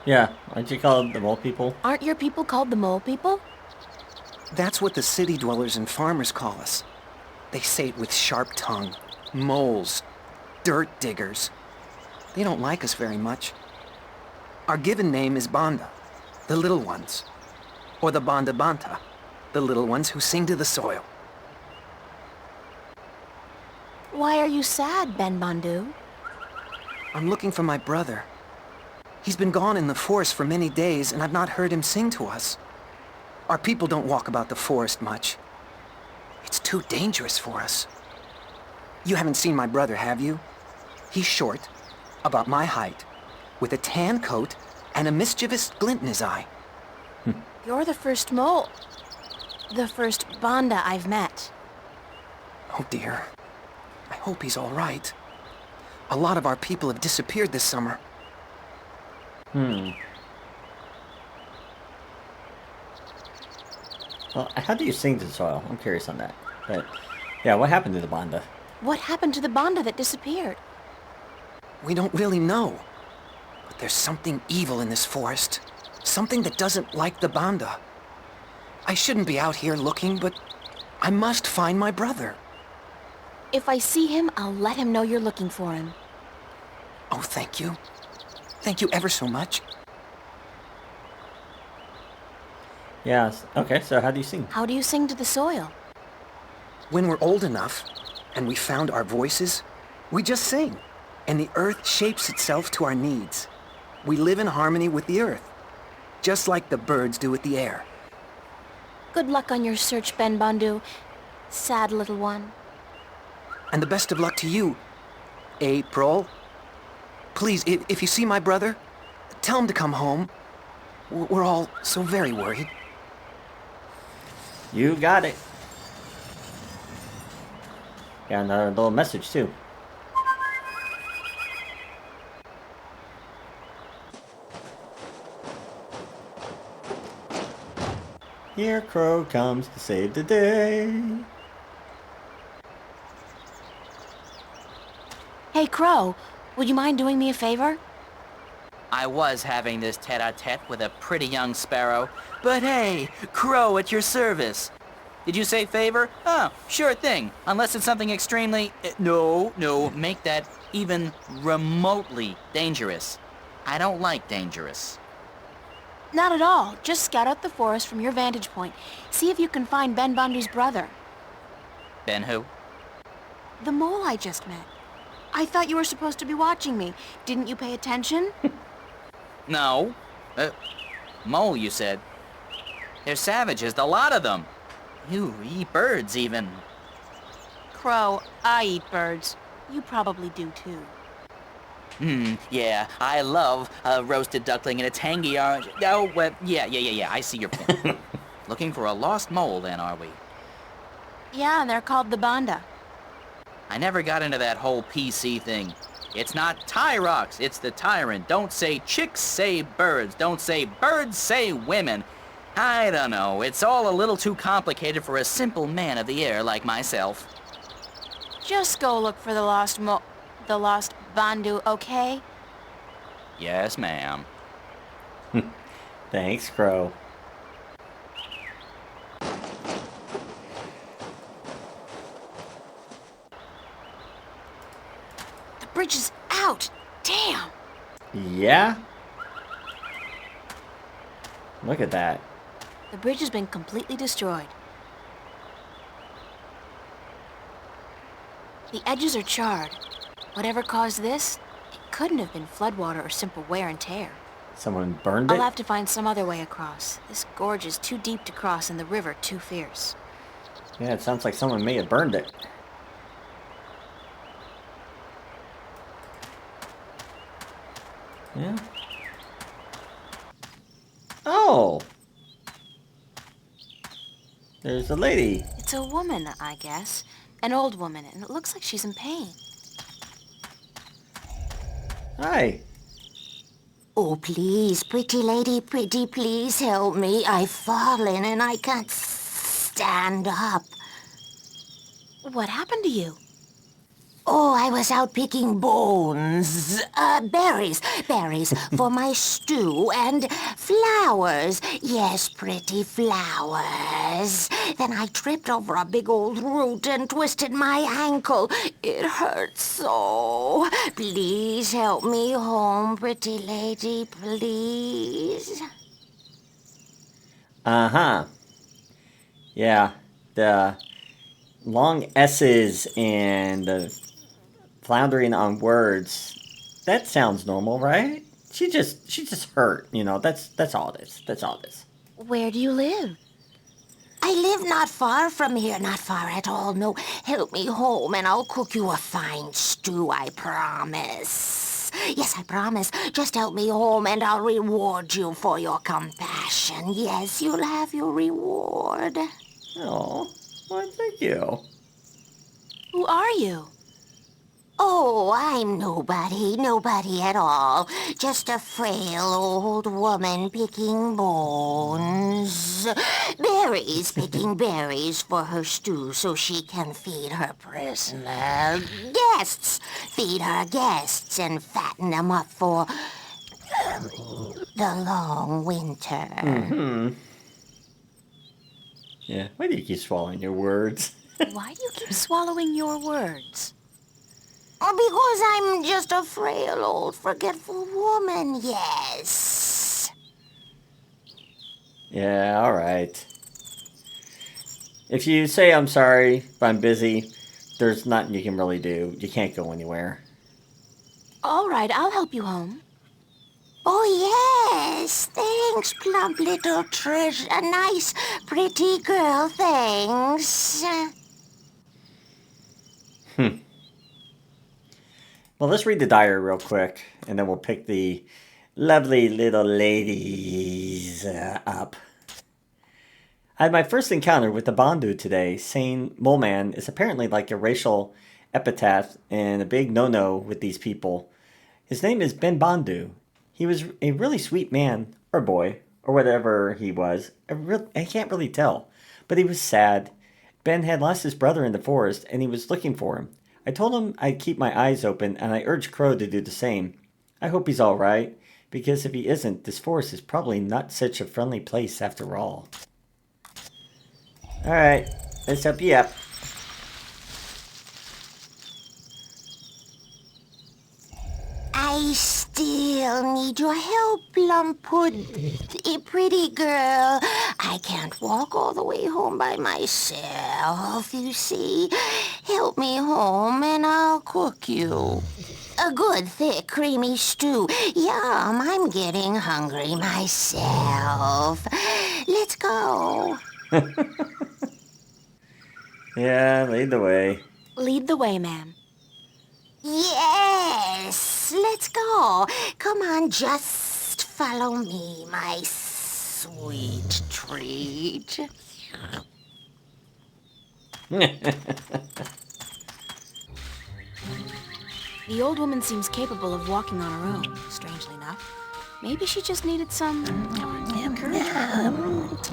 [SPEAKER 1] Yeah, aren't you called the mole people?
[SPEAKER 2] Aren't your people called the mole people?
[SPEAKER 7] That's what the city dwellers and farmers call us. They say it with sharp tongue. Moles. Dirt diggers. They don't like us very much. Our given name is Banda, the little ones. Or the Banda Banta, the little ones who sing to the soil.
[SPEAKER 2] Why are you sad, Ben Bandu?
[SPEAKER 7] I'm looking for my brother. He's been gone in the forest for many days, and I've not heard him sing to us. Our people don't walk about the forest much. It's too dangerous for us. You haven't seen my brother, have you? He's short, about my height, with a tan coat and a mischievous glint in his eye.
[SPEAKER 2] You're the first mole. The first Banda I've met.
[SPEAKER 7] Oh dear. I hope he's all right. A lot of our people have disappeared this summer.
[SPEAKER 1] Well, how do you sing to the soil? I'm curious on that. But, yeah, what happened to the Banda?
[SPEAKER 2] What happened to the Banda that disappeared?
[SPEAKER 7] We don't really know. But there's something evil in this forest. Something that doesn't like the Banda. I shouldn't be out here looking, but I must find my brother.
[SPEAKER 2] If I see him, I'll let him know you're looking for him.
[SPEAKER 7] Oh, thank you. Thank you ever so much.
[SPEAKER 1] Yes. Okay, so how do you sing?
[SPEAKER 2] How do you sing to the soil?
[SPEAKER 7] When we're old enough, and we found our voices, we just sing. And the earth shapes itself to our needs. We live in harmony with the earth, just like the birds do with the air.
[SPEAKER 2] Good luck on your search, Ben Bandu. Sad little one.
[SPEAKER 7] And the best of luck to you, April. Please, if you see my brother, tell him to come home. We're all so very worried.
[SPEAKER 1] You got it. Got another little message, too. Here Crow comes to save the day.
[SPEAKER 2] Hey, Crow, would you mind doing me a favor?
[SPEAKER 8] I was having this tete-a-tete with a pretty young sparrow, but hey, Crow at your service. Did you say favor? Oh, sure thing, unless it's something extremely... No, make that even remotely dangerous. I don't like dangerous.
[SPEAKER 2] Not at all. Just scout out the forest from your vantage point. See if you can find Ben Bandu's brother.
[SPEAKER 8] Ben who?
[SPEAKER 2] The mole I just met. I thought you were supposed to be watching me. Didn't you pay attention?
[SPEAKER 8] No. Mole, you said. They're savages, the lot of them. You eat birds, even.
[SPEAKER 2] Crow, I eat birds. You probably do, too.
[SPEAKER 8] Yeah, I love a roasted duckling and a tangy orange. Oh, well, yeah, I see your point. Looking for a lost mole, then, are we?
[SPEAKER 2] Yeah, and they're called the Banda.
[SPEAKER 8] I never got into that whole PC thing. It's not Tyrox, it's the tyrant. Don't say chicks, say birds. Don't say birds, say women. I don't know, it's all a little too complicated for a simple man of the air like myself.
[SPEAKER 2] Just go look for the lost Bandu, okay?
[SPEAKER 8] Yes, ma'am.
[SPEAKER 1] Thanks, Crow.
[SPEAKER 2] The bridge is out! Damn!
[SPEAKER 1] Yeah? Look at that.
[SPEAKER 2] The bridge has been completely destroyed. The edges are charred. Whatever caused this, it couldn't have been floodwater or simple wear and tear.
[SPEAKER 1] Someone burned
[SPEAKER 2] I'll
[SPEAKER 1] it?
[SPEAKER 2] have to find some other way across. This gorge is too deep to cross and the river too fierce.
[SPEAKER 1] Yeah, it sounds like someone may have burned it. Yeah. Oh! There's a lady.
[SPEAKER 2] It's a woman, I guess. An old woman, and it looks like she's in pain.
[SPEAKER 1] Hi.
[SPEAKER 10] Oh, please, pretty lady, pretty, please help me. I've fallen and I can't stand up.
[SPEAKER 2] What happened to you?
[SPEAKER 10] Oh, I was out picking bones. Berries for my stew, and flowers. Yes, pretty flowers. Then I tripped over a big old root and twisted my ankle. It hurts so. Please help me home, pretty lady, please.
[SPEAKER 1] Uh-huh. Yeah, the long S's and the floundering on words. That sounds normal, right? She just hurt, you know. That's all it is. That's all it is.
[SPEAKER 2] Where do you live?
[SPEAKER 10] I live not far from here, not far at all. No, help me home and I'll cook you a fine stew, I promise. Yes, I promise. Just help me home and I'll reward you for your compassion. Yes, you'll have your reward.
[SPEAKER 1] Oh, well, thank you.
[SPEAKER 2] Who are you?
[SPEAKER 10] Oh, I'm nobody at all. Just a frail old woman picking bones. Berries, picking berries for her stew so she can feed her prisoner. Guests, feed her guests and fatten them up for the long winter.
[SPEAKER 1] Mm-hmm. Yeah, why do you keep swallowing your words?
[SPEAKER 2] Why do you keep swallowing your words?
[SPEAKER 10] Because I'm just a frail old forgetful woman, yes.
[SPEAKER 1] Yeah, alright. If you say I'm sorry, but I'm busy, there's nothing you can really do. You can't go anywhere.
[SPEAKER 2] All right, I'll help you home.
[SPEAKER 10] Oh, yes. Thanks, plump little treasure. A nice, pretty girl, thanks.
[SPEAKER 1] Well, let's read the diary real quick, and then we'll pick the lovely little ladies up. I had my first encounter with the Bandu today, saying Mole Man is apparently like a racial epithet and a big no-no with these people. His name is Ben Bandu. He was a really sweet man, or boy, or whatever he was. I can't really tell, but he was sad. Ben had lost his brother in the forest, and he was looking for him. I told him I'd keep my eyes open, and I urged Crow to do the same. I hope he's all right, because if he isn't, this forest is probably not such a friendly place after all. Alright, let's help you up.
[SPEAKER 10] I still need your help, plump-hood, pretty girl. I can't walk all the way home by myself, you see. Help me home and I'll cook you a good, thick, creamy stew. Yum, I'm getting hungry myself. Let's go.
[SPEAKER 1] Yeah, lead the way.
[SPEAKER 2] Lead the way, ma'am.
[SPEAKER 10] Yes, let's go. Come on, just follow me, my sweet treat.
[SPEAKER 2] The old woman seems capable of walking on her own, strangely enough. Maybe she just needed some encouragement.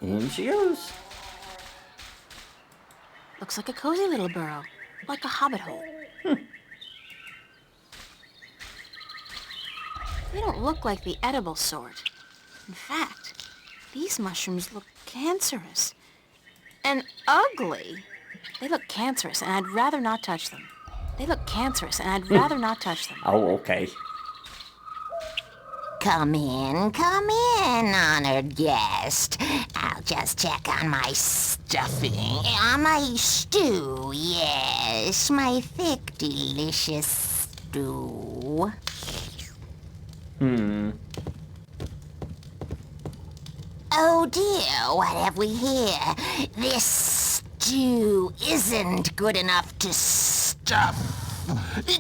[SPEAKER 1] In she goes.
[SPEAKER 2] Looks like a cozy little burrow, like a hobbit hole. They don't look like the edible sort. In fact, these mushrooms look cancerous. And ugly. They look cancerous, and I'd rather not touch them. They look cancerous, and I'd rather not touch them.
[SPEAKER 1] Oh, okay.
[SPEAKER 10] Come in, honored guest. I'll just check on my stuffing. My stew, yes. My thick, delicious stew. Oh dear, what have we here? This stew isn't good enough to stuff.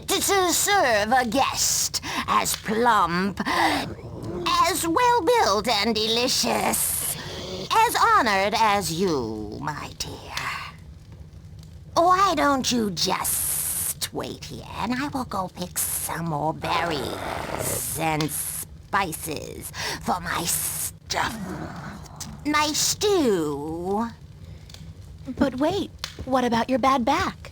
[SPEAKER 10] To serve a guest as plump, as well-built and delicious, as honored as you, my dear. Why don't you just wait here and I will go pick some more berries and spices for my stuff, my stew.
[SPEAKER 2] But wait, what about your bad back?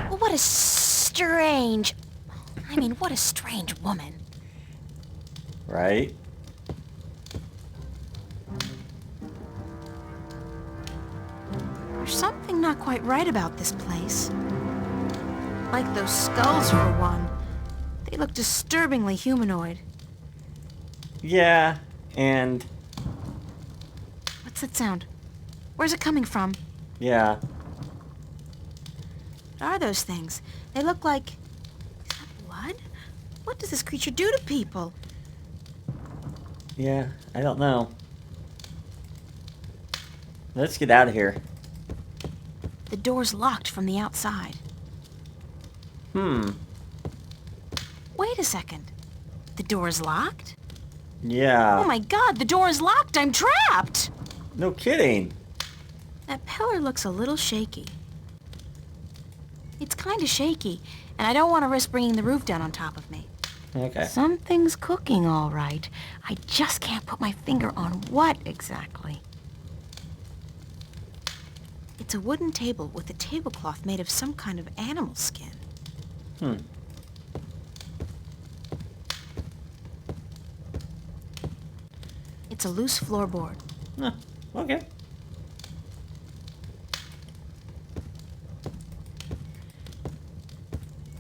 [SPEAKER 2] What a strange... what a strange woman.
[SPEAKER 1] Right?
[SPEAKER 2] There's something not quite right about this place. Like those skulls, for one. They look disturbingly humanoid.
[SPEAKER 1] Yeah, and...
[SPEAKER 2] What's that sound? Where's it coming from?
[SPEAKER 1] yeah.
[SPEAKER 2] What are those things? They look like... Is that blood? What does this creature do to people?
[SPEAKER 1] Yeah, I don't know. Let's get out of here.
[SPEAKER 2] The door's locked from the outside. Wait a second. The door's locked?
[SPEAKER 1] Yeah.
[SPEAKER 2] Oh my god, the door is locked! I'm trapped!
[SPEAKER 1] No kidding.
[SPEAKER 2] That pillar looks a little shaky. It's kind of shaky, and I don't want to risk bringing the roof down on top of me.
[SPEAKER 1] Okay.
[SPEAKER 2] Something's cooking, all right. I just can't put my finger on what exactly. It's a wooden table with a tablecloth made of some kind of animal skin. It's a loose floorboard.
[SPEAKER 1] Okay.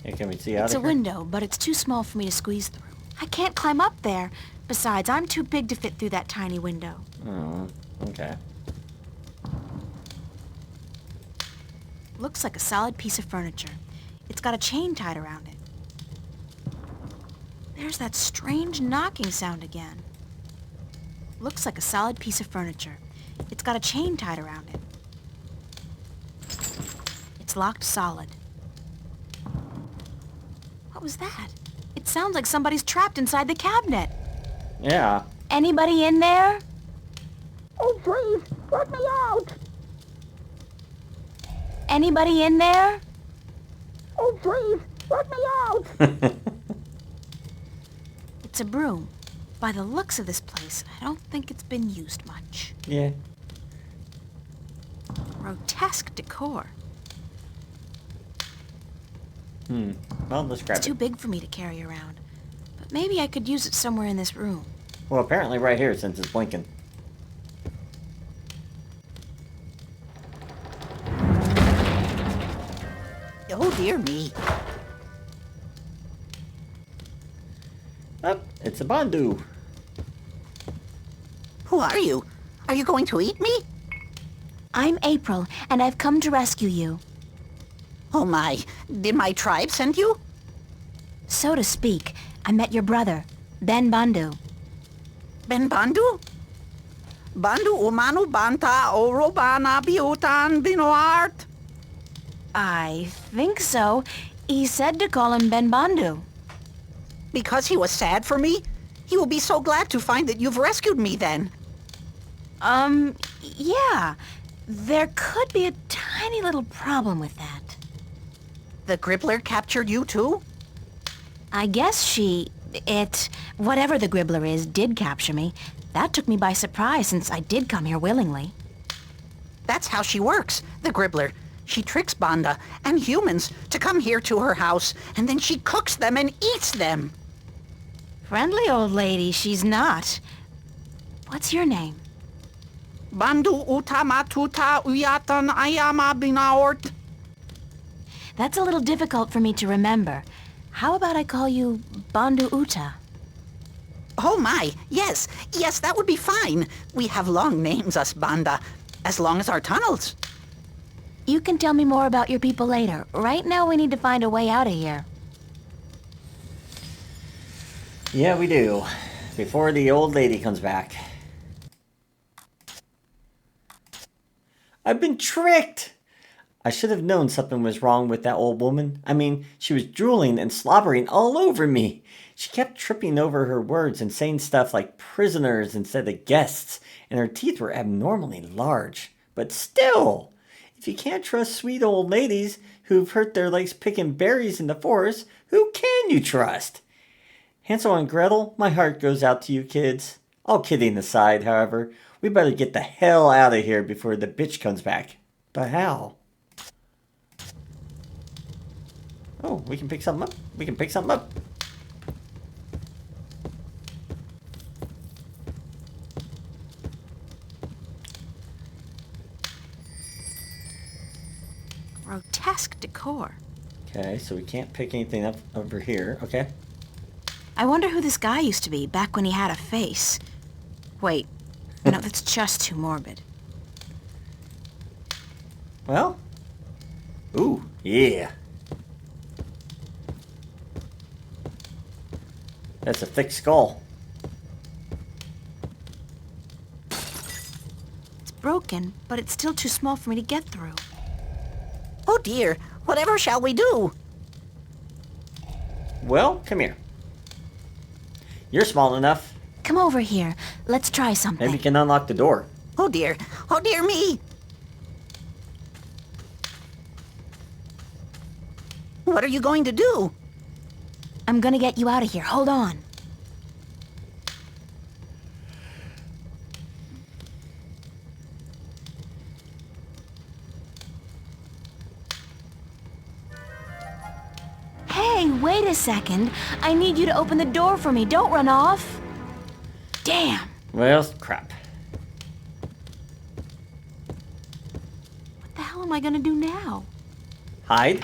[SPEAKER 1] Hey, can we see out
[SPEAKER 2] It's
[SPEAKER 1] of
[SPEAKER 2] a
[SPEAKER 1] here?
[SPEAKER 2] window, but it's too small for me to squeeze through. I can't climb up there. Besides, I'm too big to fit through that tiny window.
[SPEAKER 1] Oh, okay.
[SPEAKER 2] Looks like a solid piece of furniture. It's got a chain tied around it. There's that strange knocking sound again. Looks like a solid piece of furniture. It's got a chain tied around it. It's locked solid. What was that? It sounds like somebody's trapped inside the cabinet.
[SPEAKER 1] Yeah.
[SPEAKER 2] Anybody in there?
[SPEAKER 10] Oh, please, let me out!
[SPEAKER 2] Anybody in there?
[SPEAKER 10] Oh, please, let me out!
[SPEAKER 2] It's a broom. By the looks of this place, I don't think it's been used much.
[SPEAKER 1] Yeah.
[SPEAKER 2] Grotesque decor.
[SPEAKER 1] Well, let's grab
[SPEAKER 2] It's
[SPEAKER 1] it.
[SPEAKER 2] too big for me to carry around. But maybe I could use it somewhere in this room.
[SPEAKER 1] Well, apparently right here since it's blinking.
[SPEAKER 11] Oh, dear me.
[SPEAKER 1] Oh, it's a Bandu.
[SPEAKER 11] Who are you? Are you going to eat me?
[SPEAKER 2] I'm April, and I've come to rescue you.
[SPEAKER 11] Oh, my. Did my tribe send you?
[SPEAKER 2] So to speak, I met your brother, Ben Bandu.
[SPEAKER 11] Ben Bandu? Bandu umanu banta orobana biutan binoart?
[SPEAKER 2] I think so. He said to call him Ben Bandu.
[SPEAKER 11] Because he was sad for me? He will be so glad to find that you've rescued me then.
[SPEAKER 2] Yeah. There could be a tiny little problem with that.
[SPEAKER 11] The Gribbler captured you too?
[SPEAKER 2] I guess whatever the Gribbler is, did capture me. That took me by surprise since I did come here willingly.
[SPEAKER 11] That's how she works, the Gribbler. She tricks Banda and humans to come here to her house, and then she cooks them and eats them.
[SPEAKER 2] Friendly old lady, she's not. What's your name?
[SPEAKER 11] Bandu utamatuta uyatan ayama binaort.
[SPEAKER 2] That's a little difficult for me to remember. How about I call you Bandu Uta?
[SPEAKER 11] Oh my, yes, that would be fine. We have long names, us Banda, as long as our tunnels.
[SPEAKER 2] You can tell me more about your people later. Right now we need to find a way out of here.
[SPEAKER 1] Yeah, we do. Before the old lady comes back. I've been tricked! I should have known something was wrong with that old woman. I mean, she was drooling and slobbering all over me. She kept tripping over her words and saying stuff like prisoners instead of guests, and her teeth were abnormally large. But still, if you can't trust sweet old ladies who've hurt their legs picking berries in the forest, who can you trust? Hansel and Gretel, my heart goes out to you kids. All kidding aside, however, we better get the hell out of here before the bitch comes back. But how? Oh, we can pick something up. We can pick something up.
[SPEAKER 2] Grotesque decor.
[SPEAKER 1] Okay, so we can't pick anything up over here. Okay.
[SPEAKER 2] I wonder who this guy used to be back when he had a face. Wait, no, that's just too morbid.
[SPEAKER 1] Well. Ooh, yeah. That's a thick skull.
[SPEAKER 2] It's broken, but it's still too small for me to get through.
[SPEAKER 11] Oh dear, whatever shall we do?
[SPEAKER 1] Well, come here. You're small enough.
[SPEAKER 2] Come over here. Let's try something.
[SPEAKER 1] Maybe you can unlock the door.
[SPEAKER 11] Oh dear me. What are you going to do?
[SPEAKER 2] I'm gonna get you out of here. Hold on. Hey, wait a second. I need you to open the door for me. Don't run off. Damn.
[SPEAKER 1] Well, crap.
[SPEAKER 2] What the hell am I gonna do now?
[SPEAKER 1] Hide.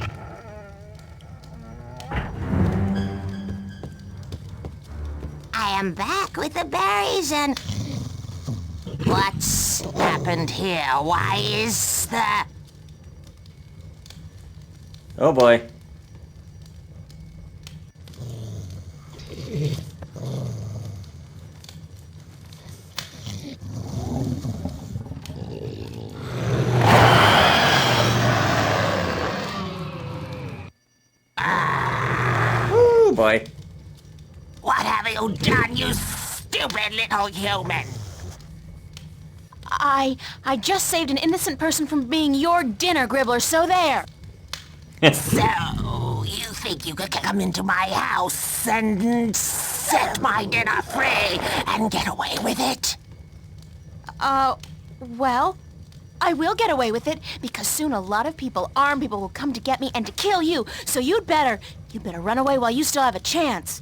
[SPEAKER 10] I am back with the berries and... What's happened here? Why is the...
[SPEAKER 1] Oh boy. Oh boy.
[SPEAKER 10] What have you done, you stupid little human?
[SPEAKER 2] I just saved an innocent person from being your dinner, Gribbler, so there.
[SPEAKER 10] So, you think you could come into my house and set my dinner free and get away with it?
[SPEAKER 2] Well, I will get away with it because soon a lot of people, armed people, will come to get me and to kill you. So you'd better run away while you still have a chance.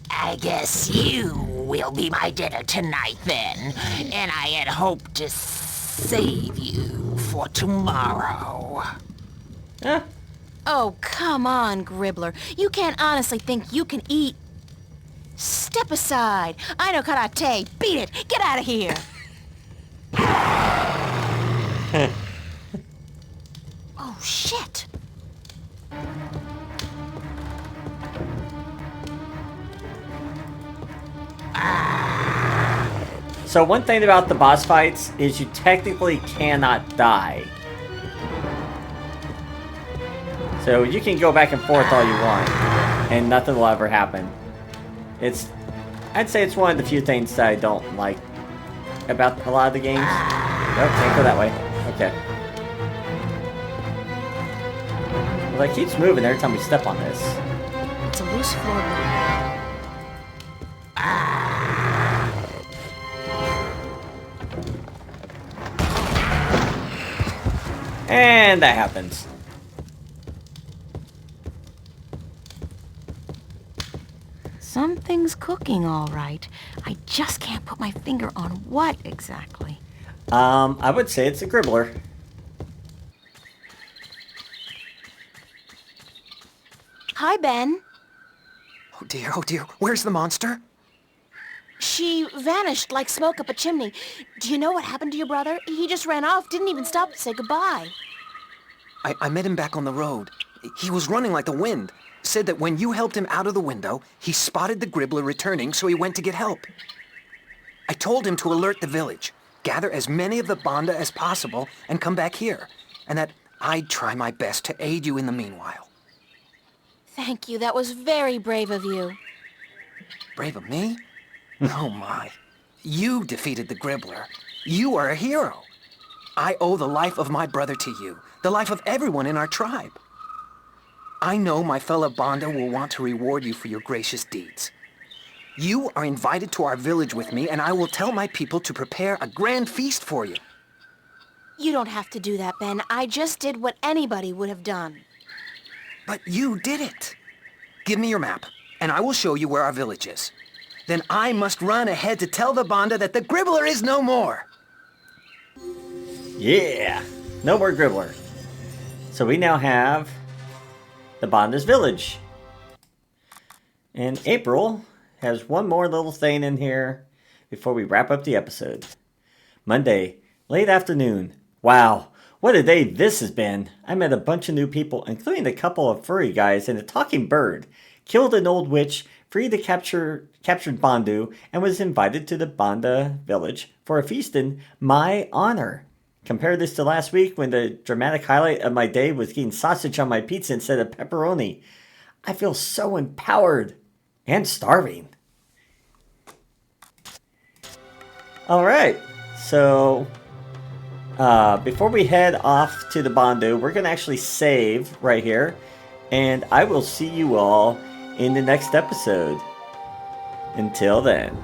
[SPEAKER 10] I guess you will be my dinner tonight then, and I had hoped to save you for tomorrow.
[SPEAKER 1] Yeah.
[SPEAKER 2] Oh, come on, Gribbler. You can't honestly think you can eat... Step aside. I know karate. Beat it. Get out of here. Oh, shit.
[SPEAKER 1] So one thing about the boss fights is you technically cannot die. So you can go back and forth all you want, and nothing will ever happen. I'd say it's one of the few things that I don't like about a lot of the games. Nope, can't go that way. Okay. Well, it keeps moving every time we step on this.
[SPEAKER 2] It's a loose floorboard.
[SPEAKER 1] And that happens.
[SPEAKER 2] Something's cooking all right. I just can't put my finger on what exactly.
[SPEAKER 1] I would say it's a gribbler.
[SPEAKER 2] Hi, Ben.
[SPEAKER 7] Oh dear, where's the monster?
[SPEAKER 2] She vanished like smoke up a chimney. Do you know what happened to your brother? He just ran off, didn't even stop to say goodbye.
[SPEAKER 7] I met him back on the road. He was running like the wind. Said that when you helped him out of the window, he spotted the gribbler returning, so he went to get help. I told him to alert the village, gather as many of the Banda as possible, and come back here, and that I'd try my best to aid you in the meanwhile.
[SPEAKER 2] Thank you, that was very brave of you.
[SPEAKER 7] Brave of me? Oh my. You defeated the gribbler. You are a hero. I owe the life of my brother to you, the life of everyone in our tribe. I know my fellow Banda will want to reward you for your gracious deeds. You are invited to our village with me, and I will tell my people to prepare a grand feast for you.
[SPEAKER 2] You don't have to do that, Ben. I just did what anybody would have done.
[SPEAKER 7] But you did it. Give me your map, and I will show you where our village is. Then I must run ahead to tell the Banda that the gribbler is no more.
[SPEAKER 1] Yeah, no more gribbler. So we now have the Banda's village. And April has one more little thing in here before we wrap up the episode. Monday, late afternoon. Wow, what a day this has been. I met a bunch of new people, including a couple of furry guys and a talking bird. Killed an old witch, freed the captured Bandu, and was invited to the Banda village for a feast in my honor. Compare this to last week when the dramatic highlight of my day was getting sausage on my pizza instead of pepperoni. I feel so empowered and starving. Alright, so before we head off to the Bandu, we're going to actually save right here. And I will see you all in the next episode. Until then.